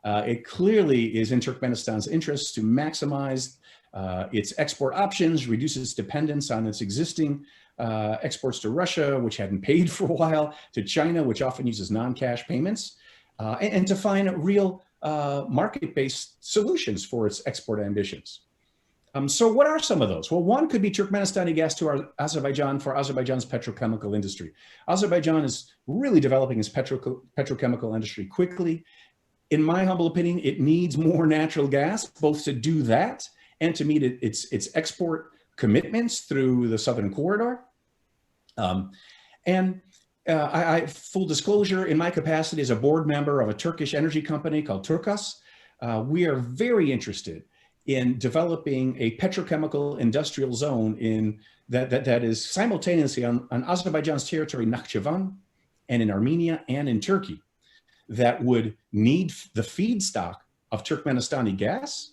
It clearly is in Turkmenistan's interest to maximize its export options, reduce its dependence on its existing exports to Russia, which hadn't paid for a while, to China, which often uses non-cash payments, and to find real market-based solutions for its export ambitions. So what are some of those? Well, one could be Turkmenistani gas to Azerbaijan for Azerbaijan's petrochemical industry. Azerbaijan is really developing its petrochemical industry quickly. In my humble opinion, it needs more natural gas, both to do that and to meet its export commitments through the Southern Corridor. Full disclosure, in my capacity as a board member of a Turkish energy company called Turkas, we are very interested in developing a petrochemical industrial zone that is simultaneously on Azerbaijan's territory, Nakhchivan, and in Armenia and in Turkey, that would need the feedstock of Turkmenistani gas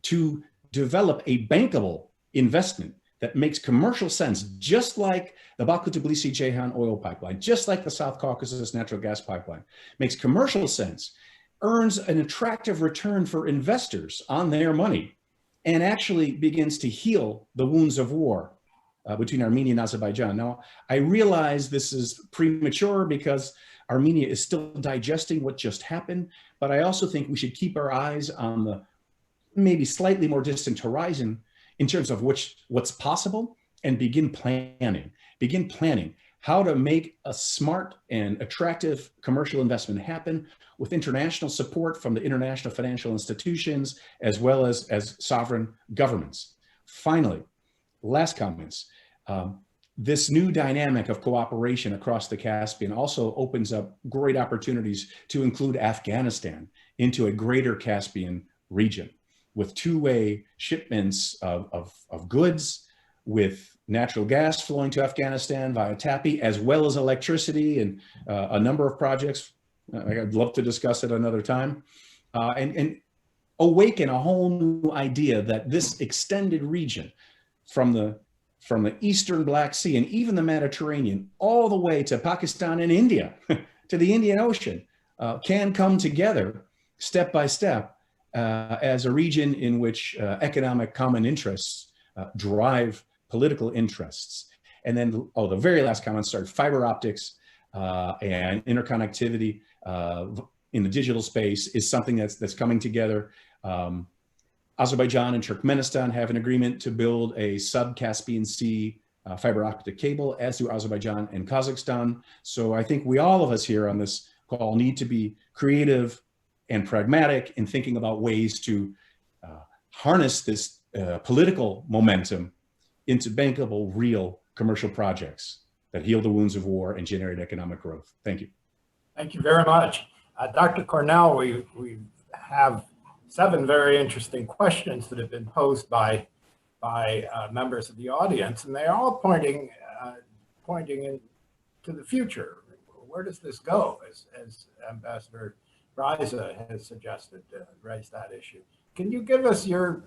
to develop a bankable investment that makes commercial sense, just like the Baku-Tbilisi-Ceyhan oil pipeline, just like the South Caucasus natural gas pipeline, makes commercial sense, earns an attractive return for investors on their money, and actually begins to heal the wounds of war between Armenia and Azerbaijan. Now, I realize this is premature because Armenia is still digesting what just happened, but I also think we should keep our eyes on the maybe slightly more distant horizon in terms of what's possible, and begin planning how to make a smart and attractive commercial investment happen with international support from the international financial institutions, as well as sovereign governments. Finally, last comments. This new dynamic of cooperation across the Caspian also opens up great opportunities to include Afghanistan into a greater Caspian region, with two-way shipments of goods, with natural gas flowing to Afghanistan via TAPI, as well as electricity and a number of projects. I'd love to discuss it another time. And awaken a whole new idea that this extended region from the Eastern Black Sea and even the Mediterranean, all the way to Pakistan and India, to the Indian Ocean, can come together step by step as a region in which economic common interests drive political interests. And then, the very last comment started, fiber optics and interconnectivity in the digital space is something that's coming together. Azerbaijan and Turkmenistan have an agreement to build a sub-Caspian Sea fiber optic cable, as do Azerbaijan and Kazakhstan. So I think all of us here on this call need to be creative and pragmatic in thinking about ways to harness this political momentum into bankable, real commercial projects that heal the wounds of war and generate economic growth. Thank you. Thank you very much. Dr. Cornell, we have 7 very interesting questions that have been posed by members of the audience, and they're all pointing into the future. Where does this go, as Ambassador Riza has suggested, raise that issue? Can you give us your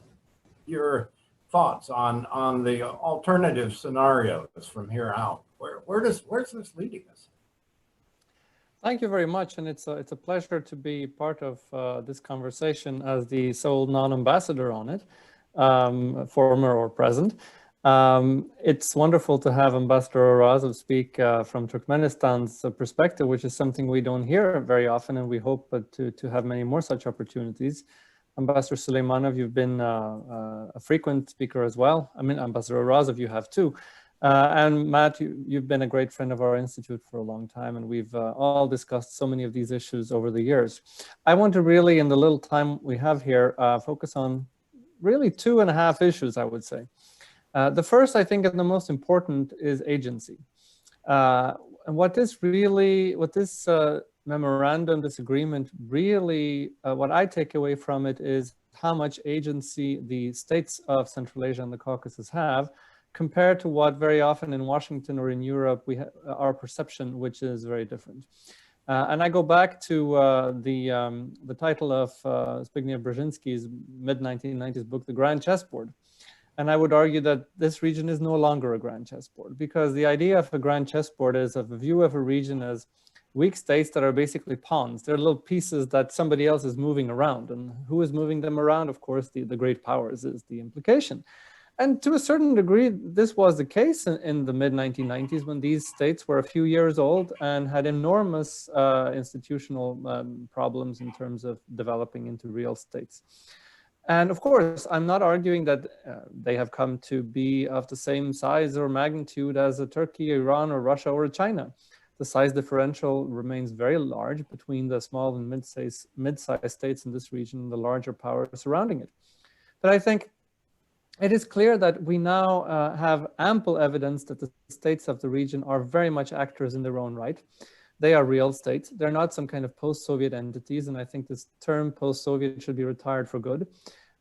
thoughts on the alternative scenarios from here out? Where's this leading us? Thank you very much, and it's a pleasure to be part of this conversation as the sole non-ambassador on it, former or present. It's wonderful to have Ambassador Orazov speak from Turkmenistan's perspective, which is something we don't hear very often, and we hope to have many more such opportunities. Ambassador Suleymanov, you've been a frequent speaker as well. I mean, Ambassador Orazov, you have too. And Matt, you've been a great friend of our institute for a long time, and we've all discussed so many of these issues over the years. I want to really, in the little time we have here, focus on really 2.5 issues, I would say. The first, I think, and the most important is agency. And what this memorandum, this agreement, really, what I take away from it is how much agency the states of Central Asia and the Caucasus have, compared to what very often in Washington or in Europe, our perception, which is very different. And I go back to the title of Zbigniew Brzezinski's mid-1990s book, The Grand Chessboard. And I would argue that this region is no longer a grand chessboard, because the idea of a grand chessboard is of a view of a region as weak states that are basically pawns. They're little pieces that somebody else is moving around. And who is moving them around? Of course, the great powers is the implication. And to a certain degree, this was the case in the mid-1990s, when these states were a few years old and had enormous institutional problems in terms of developing into real states. And of course, I'm not arguing that they have come to be of the same size or magnitude as a Turkey, Iran, or Russia, or China. The size differential remains very large between the small and mid-sized states in this region and the larger powers surrounding it. But I think it is clear that we now have ample evidence that the states of the region are very much actors in their own right. They are real states. They're not some kind of post-Soviet entities, and I think this term post-Soviet should be retired for good.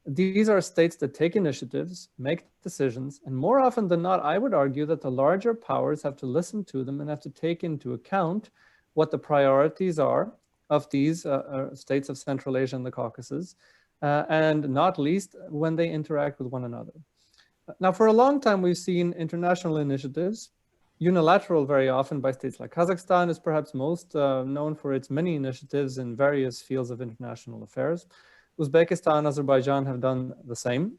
These are states that take initiatives, make decisions, and more often than not, I would argue that the larger powers have to listen to them and have to take into account what the priorities are of these states of Central Asia and the Caucasus, and not least when they interact with one another. Now, for a long time, we've seen international initiatives, unilateral very often by states like Kazakhstan is perhaps most known for its many initiatives in various fields of international affairs. Uzbekistan and Azerbaijan have done the same.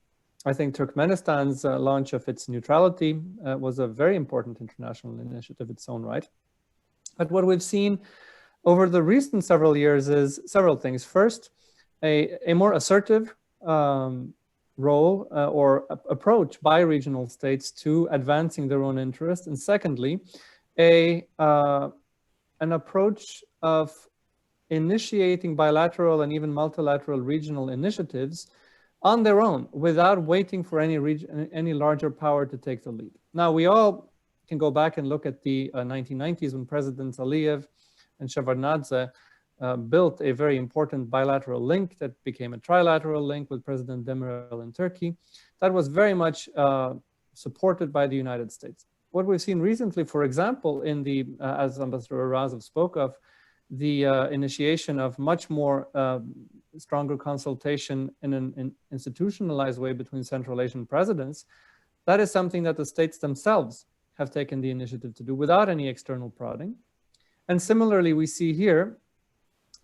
I think Turkmenistan's launch of its neutrality was a very important international initiative in its own right. But what we've seen over the recent several years is several things. First, a more assertive role or approach by regional states to advancing their own interests. And secondly, an approach of initiating bilateral and even multilateral regional initiatives on their own without waiting for any larger power to take the lead. Now, we all can go back and look at the 1990s when Presidents Aliyev and Shevardnadze built a very important bilateral link that became a trilateral link with President Demirel in Turkey. That was very much supported by the United States. What we've seen recently, for example, in the, as Ambassador Orazov spoke of, the initiation of much more stronger consultation in an institutionalized way between Central Asian presidents, that is something that the states themselves have taken the initiative to do without any external prodding. And similarly, we see here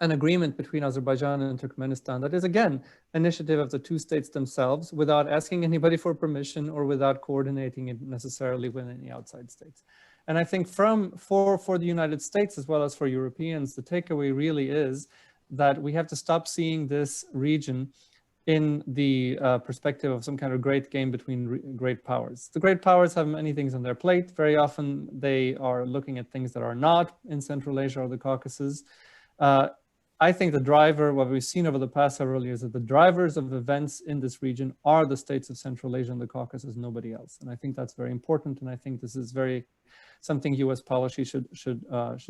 an agreement between Azerbaijan and Turkmenistan that is, again, initiative of the two states themselves without asking anybody for permission or without coordinating it necessarily with any outside states. And I think for the United States as well as for Europeans, the takeaway really is that we have to stop seeing this region in the perspective of some kind of great game between great powers. The great powers have many things on their plate. Very often they are looking at things that are not in Central Asia or the Caucasus. I think the driver, what we've seen over the past several years, that the drivers of events in this region are the states of Central Asia and the Caucasus, nobody else. And I think that's very important. And I think this is something US policy should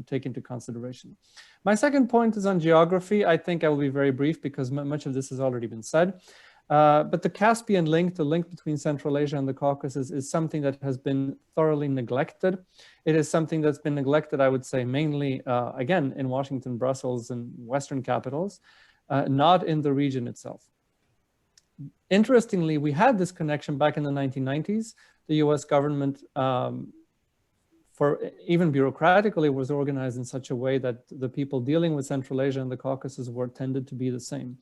take into consideration. My second point is on geography. I think I will be very brief because much of this has already been said. But the Caspian link, the link between Central Asia and the Caucasus, is something that has been thoroughly neglected. It is something that's been neglected, I would say, mainly, again, in Washington, Brussels, and Western capitals, not in the region itself. Interestingly, we had this connection back in the 1990s. The US government, even bureaucratically, was organized in such a way that the people dealing with Central Asia and the Caucasus tended to be the same.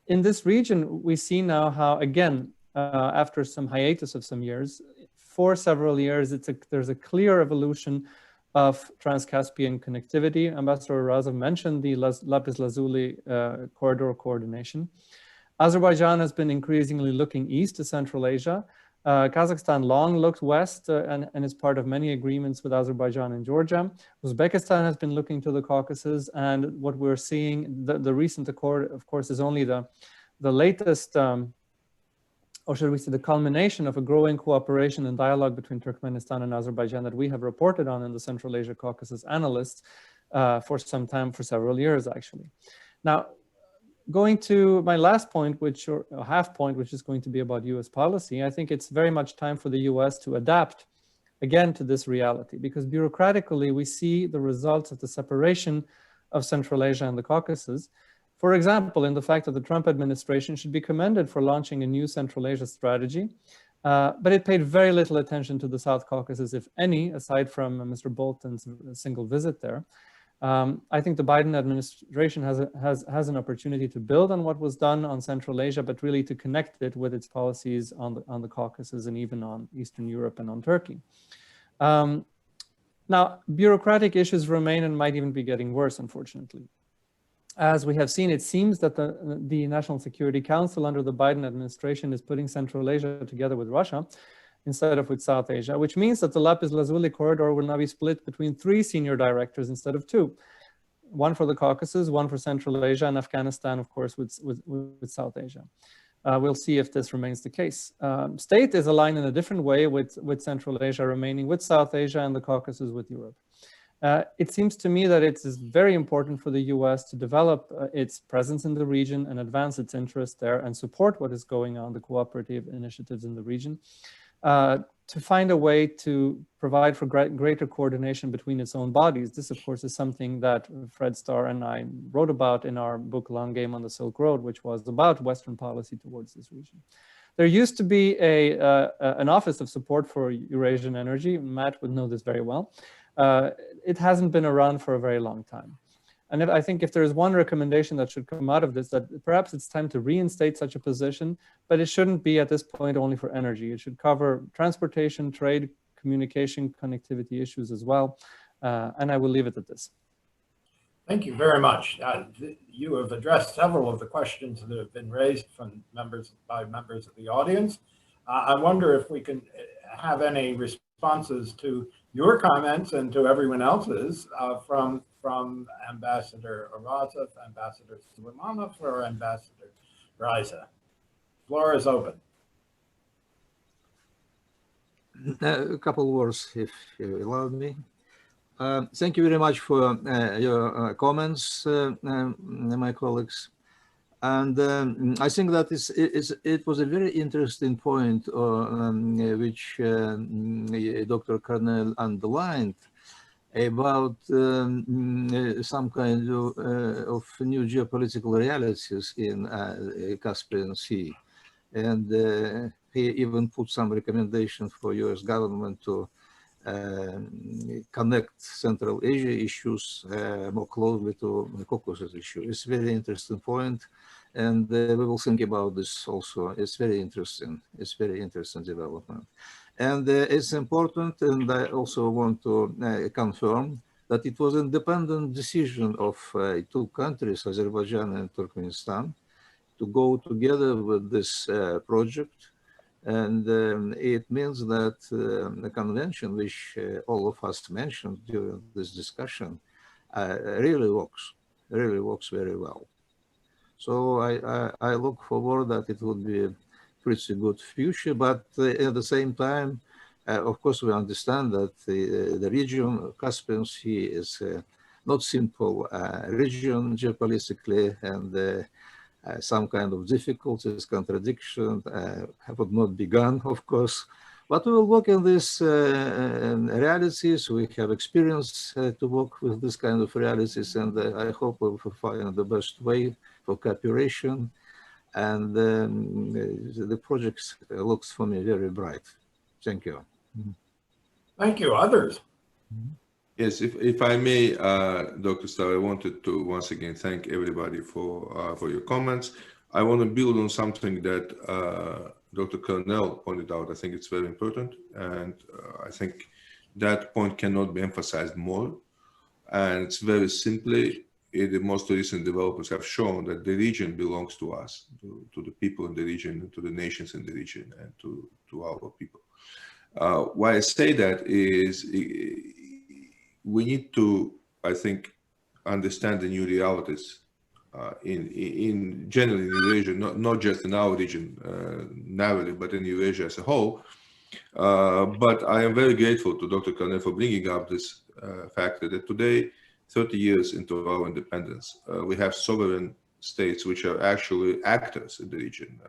In this region, we see now how, again, after some hiatus of some years, for several years, there's a clear evolution of Trans-Caspian connectivity. Ambassador Orazov mentioned the Lapis Lazuli corridor coordination. Azerbaijan has been increasingly looking east to Central Asia. Kazakhstan long looked west and is part of many agreements with Azerbaijan and Georgia. Uzbekistan has been looking to the Caucasus, and what we're seeing, the recent accord, of course, is only the latest, or should we say the culmination of a growing cooperation and dialogue between Turkmenistan and Azerbaijan that we have reported on in the Central Asia Caucasus Analysts for some time, for several years, actually. Now, going to my last point, or half point, which is going to be about US policy, I think it's very much time for the US to adapt again to this reality, because bureaucratically we see the results of the separation of Central Asia and the Caucasus. For example, in the fact that the Trump administration should be commended for launching a new Central Asia strategy, but it paid very little attention to the South Caucasus, if any, aside from Mr. Bolton's single visit there. I think the Biden administration has an opportunity to build on what was done on Central Asia, but really to connect it with its policies on the Caucasus and even on Eastern Europe and on Turkey. Now, bureaucratic issues remain and might even be getting worse, unfortunately. As we have seen, it seems that the National Security Council under the Biden administration is putting Central Asia together with Russia instead of with South Asia, which means that the Lapis Lazuli corridor will now be split between 3 senior directors instead of 2. One for the Caucasus, one for Central Asia, and Afghanistan, of course, with South Asia. We'll see if this remains the case. State is aligned in a different way with Central Asia remaining with South Asia and the Caucasus with Europe. It seems to me that it is very important for the US to develop its presence in the region and advance its interest there and support what is going on, the cooperative initiatives in the region, to find a way to provide for greater coordination between its own bodies. This, of course, is something that Fred Starr and I wrote about in our book, Long Game on the Silk Road, which was about Western policy towards this region. There used to be an Office of Support for Eurasian Energy. Matt would know this very well. It hasn't been around for a very long time. And I think if there is one recommendation that should come out of this, that perhaps it's time to reinstate such a position, but it shouldn't be at this point only for energy. It should cover transportation, trade, communication, connectivity issues as well. And I will leave it at this. Thank you very much. You have addressed several of the questions that have been raised by members of the audience. I wonder if we can have any responses to your comments and to everyone else's from Ambassador Orazov, Ambassador Suleymanov, or Ambassador Riza. Floor is open. A couple words, if you allow me. Thank you very much for your comments, my colleagues. And I think that it was a very interesting point which Dr. Cornell underlined about some kind of new geopolitical realities in Caspian Sea. And he even put some recommendations for US government to connect Central Asia issues more closely to the Caucasus issue. It's a very interesting point, and we will think about this also. It's very interesting. It's very interesting development. And it's important, and I also want to confirm that it was an independent decision of 2 countries, Azerbaijan and Turkmenistan, to go together with this project. And it means that the convention, which all of us mentioned during this discussion, really works very well. So I look forward that it would be a pretty good future, but at the same time, of course, we understand that the region, Caspian Sea, is not simple region geopolitically, and some kind of difficulties, contradiction have not begun, of course. But we will work in these realities. We have experience to work with this kind of realities, and I hope we will find the best way for cooperation. And the project looks for me very bright. Thank you. Thank you. Others? Yes, if I may, Dr. Starr, I wanted to once again thank everybody for your comments. I want to build on something that Dr. Cornell pointed out. I think it's very important, and I think that point cannot be emphasized more. And it's very simply, the most recent developments have shown that the region belongs to us, to the people in the region, to the nations in the region, and to our people. Why I say that is, we need to, I think, understand the new realities in general in Eurasia, not just in our region narrowly, but in Eurasia as a whole. But I am very grateful to Dr. Cornell for bringing up this factor that today, 30 years into our independence, we have sovereign states which are actually actors in the region,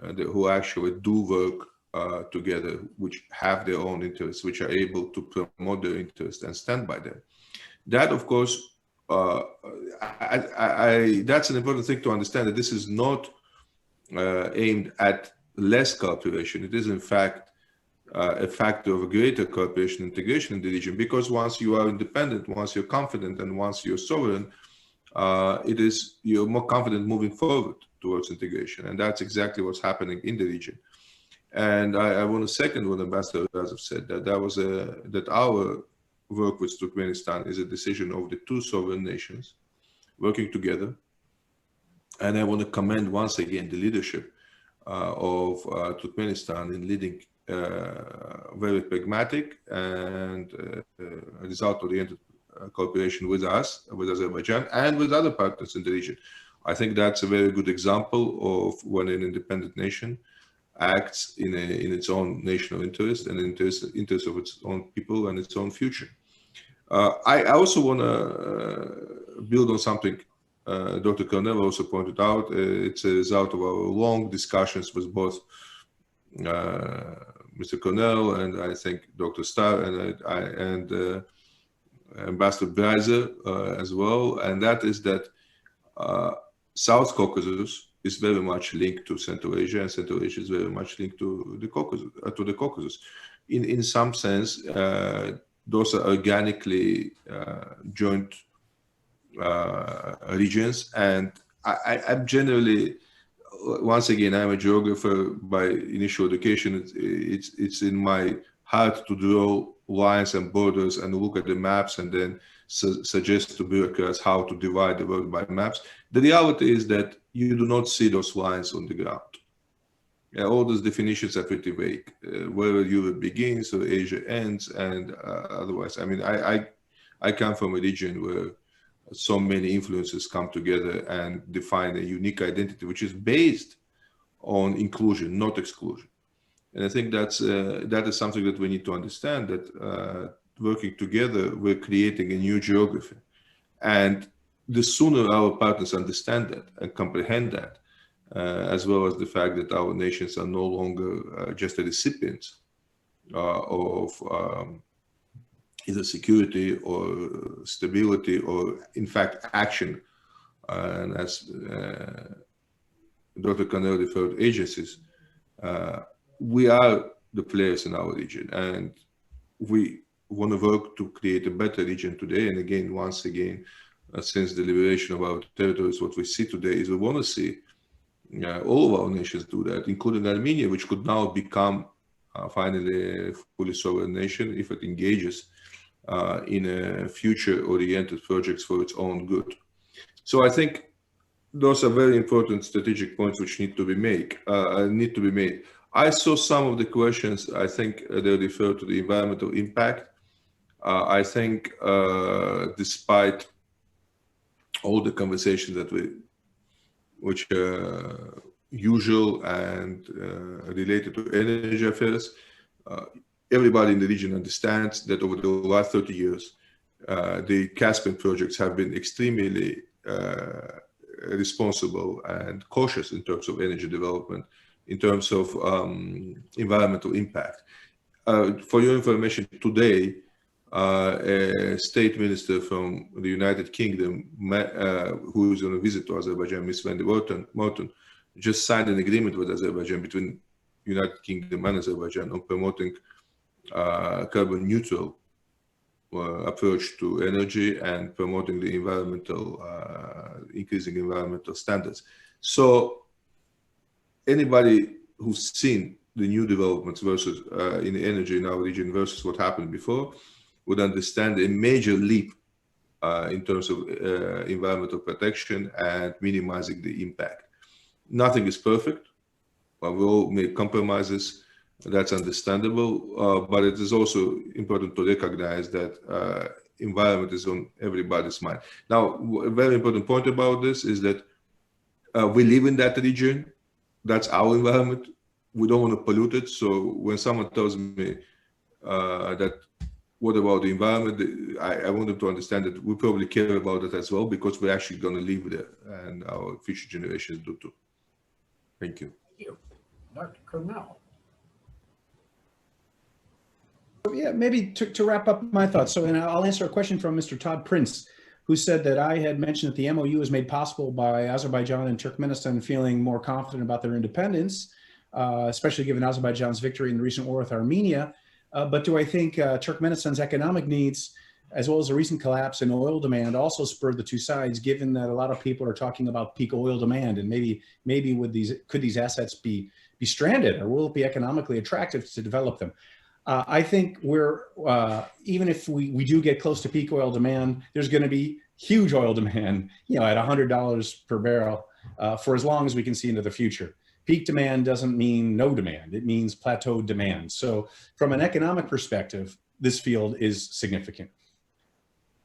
who actually do work together, which have their own interests, which are able to promote their interests and stand by them. That, of course, that's an important thing to understand, that this is not aimed at less cooperation. It is in fact a factor of greater cooperation and integration in the region, because once you are independent, once you're confident, and once you're sovereign, you're more confident moving forward towards integration. And that's exactly what's happening in the region. And I want to second what Ambassador Orazov said, that our work with Turkmenistan is a decision of the two sovereign nations working together. And I want to commend once again the leadership of Turkmenistan in leading very pragmatic and result-oriented cooperation with us, with Azerbaijan, and with other partners in the region. I think that's a very good example of when an independent nation acts in its own national interest and interest of its own people and its own future. I also want to build on something Dr. Cornell also pointed out. It's a result of our long discussions with both Mr. Cornell and I think Dr. Starr and Ambassador Breiser as well, and that is that South Caucasus is very much linked to Central Asia, and Central Asia is very much linked to the Caucasus. In some sense, those are organically joint regions, and I'm generally, once again, I'm a geographer by initial education. It's in my heart to draw lines and borders and look at the maps and then suggest to bureaucrats how to divide the world by maps. The reality is that you do not see those lines on the ground. All those definitions are pretty vague. Where Europe begins or Asia ends, and otherwise. I mean, I come from a region where so many influences come together and define a unique identity, which is based on inclusion, not exclusion. And I think that is something that we need to understand, that working together, we're creating a new geography. And the sooner our partners understand that and comprehend that, as well as the fact that our nations are no longer just the recipients of either security or stability or, in fact, action, and as Dr. Cornell referred to, agencies, we are the players in our region, and we want to work to create a better region today. And again, once again, since the liberation of our territories, what we see today is we want to see all of our nations do that, including Armenia, which could now become finally a fully sovereign nation if it engages in future-oriented projects for its own good. So I think those are very important strategic points which need to be made. I saw some of the questions, I think they refer to the environmental impact. I think despite all the conversations which are usual and related to energy affairs, everybody in the region understands that over the last 30 years, the Caspian projects have been extremely responsible and cautious in terms of energy development, in terms of environmental impact. For your information, today, a state minister from the United Kingdom, who is on a visit to Azerbaijan, Ms. Van der Morton, just signed an agreement with Azerbaijan, between United Kingdom and Azerbaijan, on promoting carbon neutral approach to energy and promoting the increasing environmental standards. So anybody who's seen the new developments versus in energy in our region versus what happened before would understand a major leap in terms of environmental protection and minimizing the impact. Nothing is perfect, but we all make compromises. That's understandable, but it is also important to recognize that environment is on everybody's mind. Now, a very important point about this is that we live in that region. That's our environment. We don't want to pollute it. So when someone tells me that, what about the environment? I want them to understand that we probably care about it as well, because we're actually going to live there, and our future generations do too. Thank you. Thank you. Dr. Cornell. Yeah, maybe to wrap up my thoughts. So, and I'll answer a question from Mr. Todd Prince, who said that I had mentioned that the MOU was made possible by Azerbaijan and Turkmenistan feeling more confident about their independence, especially given Azerbaijan's victory in the recent war with Armenia. But do I think Turkmenistan's economic needs, as well as the recent collapse in oil demand, also spurred the two sides, given that a lot of people are talking about peak oil demand, and maybe could these assets be stranded, or will it be economically attractive to develop them? I think even if we do get close to peak oil demand, there's going to be huge oil demand, at $100 per barrel for as long as we can see into the future. Peak demand doesn't mean no demand; it means plateaued demand. So, from an economic perspective, this field is significant,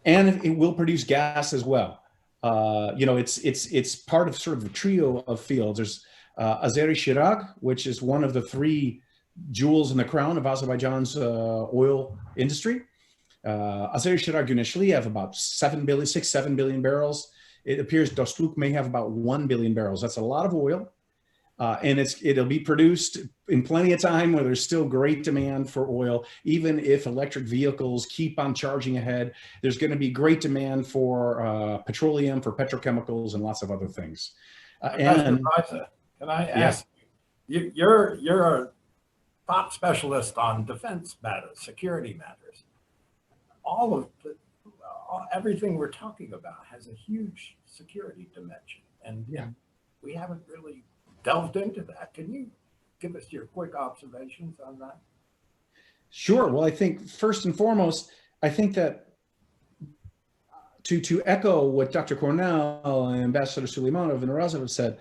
and it will produce gas as well. It's part of sort of the trio of fields. There's Azeri-Chirag, which is one of the three jewels in the crown of Azerbaijan's oil industry. Azeri-Chirag initially have about 7 billion barrels. It appears Dostluk may have about 1 billion barrels. That's a lot of oil. And it'll be produced in plenty of time where there's still great demand for oil. Even if electric vehicles keep on charging ahead, there's going to be great demand for petroleum, for petrochemicals, and lots of other things. Can I ask, you're a top specialist on defense matters, security matters. Everything we're talking about has a huge security dimension, and we haven't really delved into that. Can you give us your quick observations on that? Sure. Well, I think first and foremost, I think that to echo what Dr. Cornell and Ambassador Suleymanov and Orazov have said,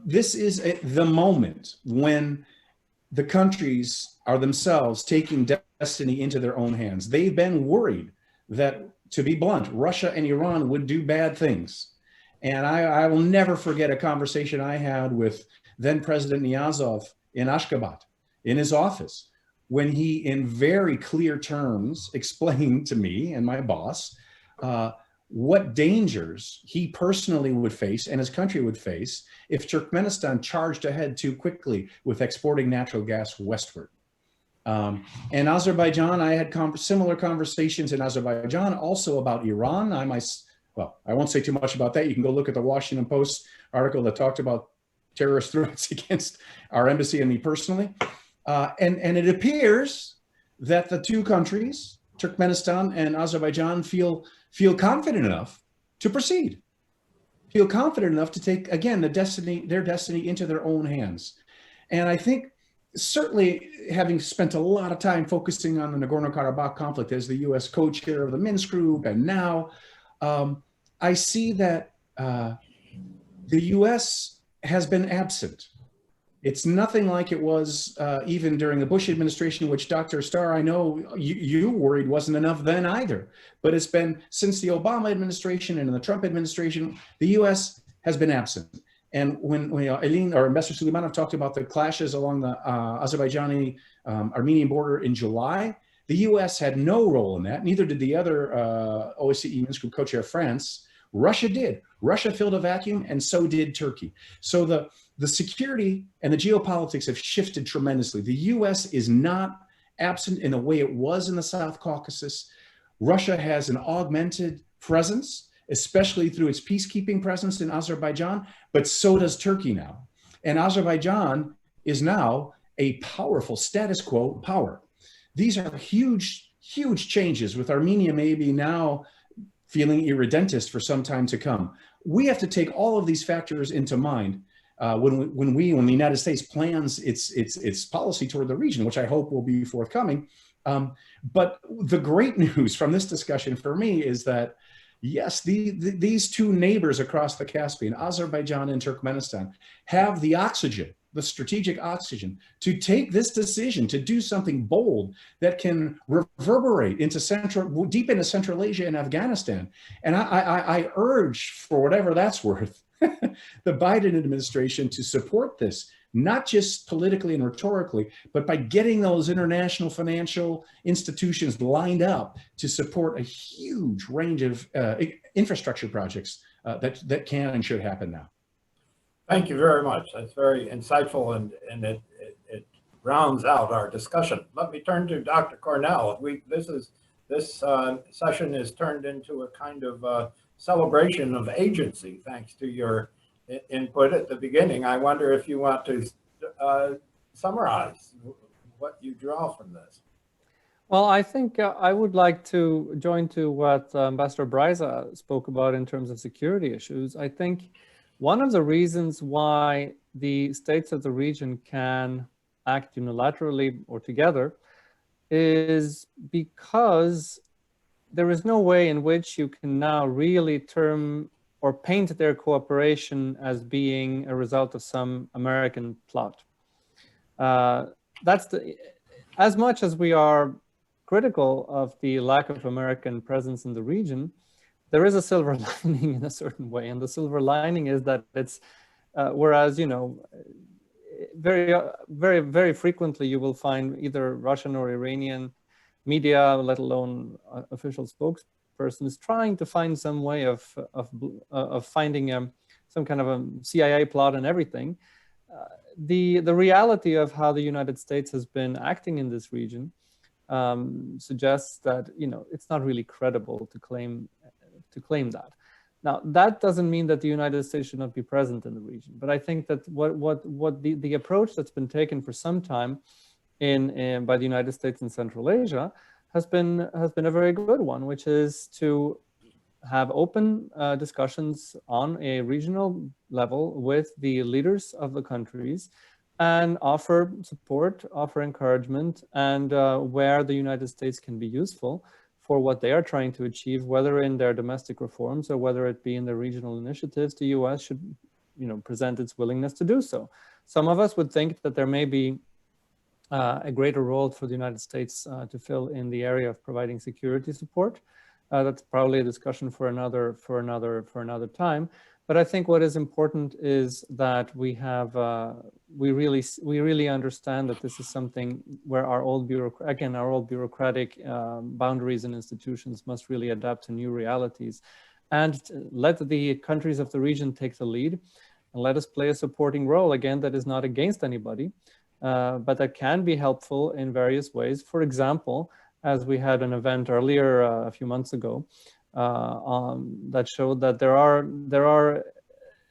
this is the moment when the countries are themselves taking destiny into their own hands. They've been worried that, to be blunt, Russia and Iran would do bad things. And I will never forget a conversation I had with then President Niazov in Ashgabat, in his office, when he, in very clear terms, explained to me and my boss what dangers he personally would face and his country would face if Turkmenistan charged ahead too quickly with exporting natural gas westward. And Azerbaijan, I had similar conversations in Azerbaijan also about Iran. Well, I won't say too much about that. You can go look at the Washington Post article that talked about terrorist threats against our embassy and me personally. And it appears that the two countries, Turkmenistan and Azerbaijan, feel confident enough to proceed, feel confident enough to take, again, their destiny into their own hands. And I think certainly, having spent a lot of time focusing on the Nagorno-Karabakh conflict as the U.S. co-chair of the Minsk group, and now I see that the U.S. has been absent. It's nothing like it was even during the Bush administration, which Dr. Starr, I know you worried wasn't enough then either. But it's been since the Obama administration and the Trump administration, the U.S. has been absent. And when Elin or Ambassador Suleymanov talked about the clashes along the Azerbaijani-Armenian border in July, the U.S. had no role in that. Neither did the other OSCE Minsk Group co-chair France. Russia did. Russia filled a vacuum, and so did Turkey. So the security and the geopolitics have shifted tremendously. The U.S. is not absent in the way it was in the South Caucasus. Russia has an augmented presence, especially through its peacekeeping presence in Azerbaijan, but so does Turkey now. And Azerbaijan is now a powerful status quo power. These are huge, huge changes, with Armenia maybe now feeling irredentist for some time to come. We have to take all of these factors into mind when the United States plans its policy toward the region, which I hope will be forthcoming. But the great news from this discussion for me is that, yes, these two neighbors across the Caspian, Azerbaijan and Turkmenistan, have the oxygen, the strategic oxygen, to take this decision to do something bold that can reverberate into deep into Central Asia and Afghanistan. And I urge, for whatever that's worth, the Biden administration to support this, not just politically and rhetorically, but by getting those international financial institutions lined up to support a huge range of infrastructure projects that can and should happen now. Thank you very much. That's very insightful, and it rounds out our discussion. Let me turn to Dr. Cornell. This session is turned into a kind of celebration of agency, thanks to your input at the beginning. I wonder if you want to summarize what you draw from this. Well, I think I would like to join to what Ambassador Bryza spoke about in terms of security issues. I think one of the reasons why the states of the region can act unilaterally or together is because there is no way in which you can now really term or paint their cooperation as being a result of some American plot. As much as we are critical of the lack of American presence in the region, there is a silver lining in a certain way. And the silver lining is that it's, whereas, you know, very frequently you will find either Russian or Iranian media, let alone official spokespersons, trying to find some way of finding some kind of a CIA plot and everything. The reality of how the United States has been acting in this region suggests that, you know, it's not really credible to claim that. Now, that doesn't mean that the United States should not be present in the region, but I think that what the approach that's been taken for some time by the United States in Central Asia has been a very good one, which is to have open discussions on a regional level with the leaders of the countries and offer support, offer encouragement, and where the United States can be useful for what they are trying to achieve, whether in their domestic reforms or whether it be in their regional initiatives, the US should, you know, present its willingness to do so. Some of us would think that there may be a greater role for the United States to fill in the area of providing security support. That's probably a discussion for another time. But I think what is important is that we have we really understand that this is something where our old bureaucratic boundaries and institutions must really adapt to new realities, and let the countries of the region take the lead, and let us play a supporting role, again, that is not against anybody, but that can be helpful in various ways. For example, as we had an event earlier a few months ago that showed that there are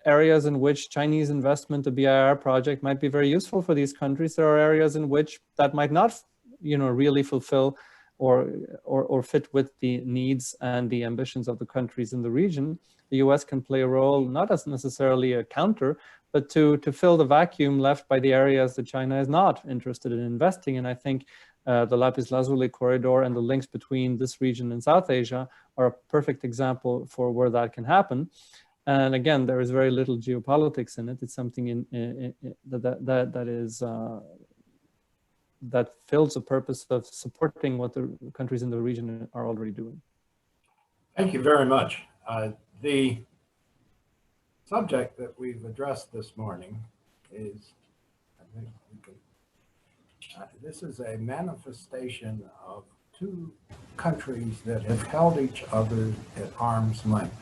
areas in which Chinese investment, the BIR project, might be very useful for these countries. There are areas in which that might not, you know, really fulfill or fit with the needs and the ambitions of the countries in the region. The US can play a role, not as necessarily a counter, but to fill the vacuum left by the areas that China is not interested in investing in. I think the Lapis Lazuli corridor and the links between this region and South Asia are a perfect example for where that can happen. And again, there is very little geopolitics in it. It's something that fills the purpose of supporting what the countries in the region are already doing. Thank you very much. The subject that we've addressed this morning is, I think we can, this is a manifestation of two countries that have held each other at arm's length,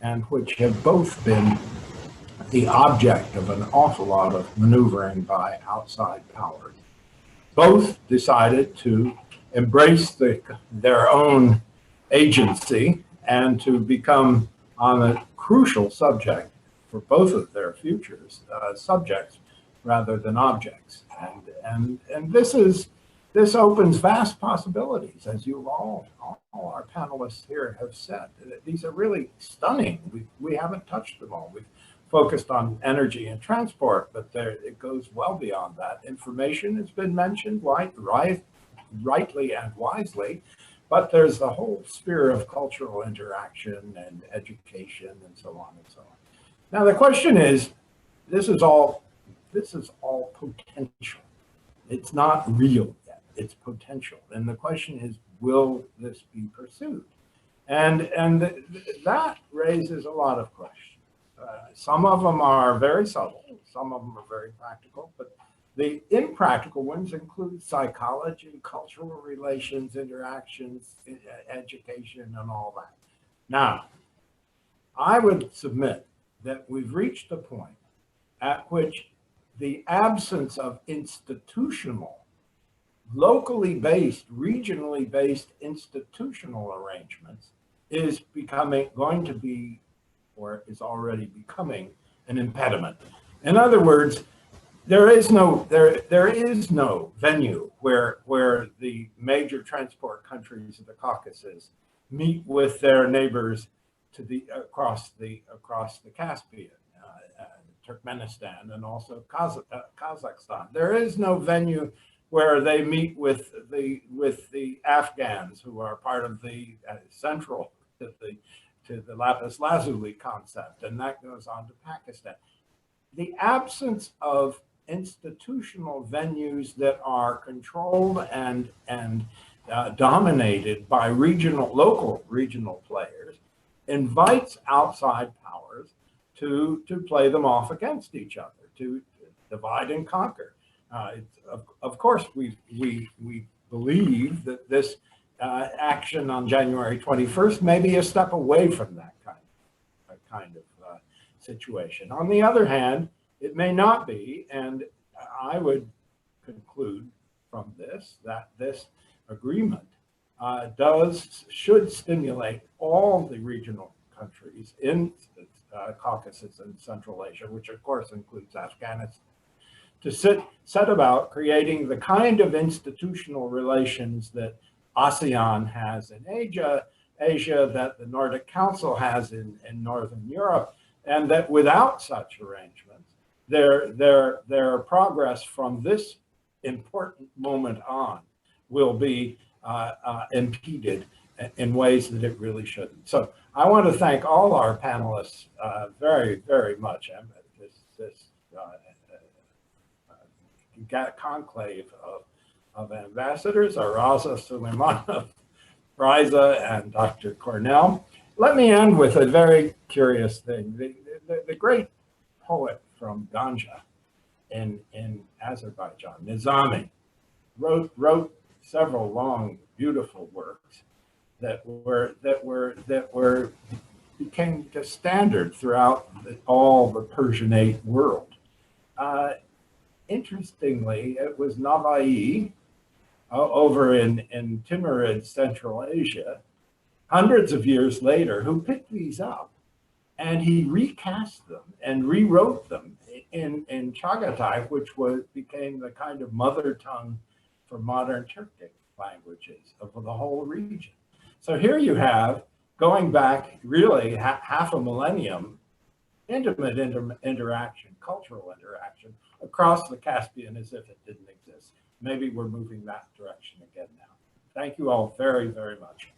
and which have both been the object of an awful lot of maneuvering by outside powers. Both decided to embrace their own agency and to become, on a crucial subject for both of their futures, subjects rather than objects. And this opens vast possibilities, as you all our panelists here have said. These are really stunning. We haven't touched them all. We've focused on energy and transport, but it goes well beyond that. Information has been mentioned, rightly and wisely, but there's the whole sphere of cultural interaction and education and so on and so on. Now the question is, this is all potential. It's not real yet. It's potential. And the question is, will this be pursued? And that raises a lot of questions. Some of them are very subtle. Some of them are very practical. But the impractical ones include psychology, cultural relations, interactions, education, and all that. Now, I would submit that we've reached a point at which the absence of institutional, locally based, regionally based institutional arrangements is going to be, or is already becoming, an impediment. In other words, there is no venue where the major transport countries of the Caucasus meet with their neighbors across the Caspian, Turkmenistan, and also Kazakhstan. There is no venue where they meet with the Afghans, who are part of the central to the lapis lazuli concept, and that goes on to Pakistan. The absence of institutional venues that are controlled and dominated by local regional players invites outside powers to play them off against each other, to divide and conquer. Of course, we believe that this action on January 21st may be a step away from that kind of situation. On the other hand, it may not be, and I would conclude from this that this agreement should stimulate all the regional countries in Caucasus and Central Asia, which of course includes Afghanistan, to set about creating the kind of institutional relations that ASEAN has in Asia, that the Nordic Council has in Northern Europe, and that without such arrangements, their progress from this important moment on will be impeded in ways that it really shouldn't. So I want to thank all our panelists very, very much. This conclave of ambassadors, Arazov, Suleymanov, Riza, and Dr. Cornell. Let me end with a very curious thing. The great poet from Ganja in Azerbaijan, Nizami, wrote several long, beautiful works that became the standard throughout all the Persianate world. Interestingly, it was Navai over in Timurid, Central Asia, hundreds of years later, who picked these up, and he recast them and rewrote them in Chagatai, which became the kind of mother tongue for modern Turkic languages of the whole region. So here you have, going back really half a millennium, intimate interaction, cultural interaction across the Caspian as if it didn't exist. Maybe we're moving that direction again now. Thank you all very, very much.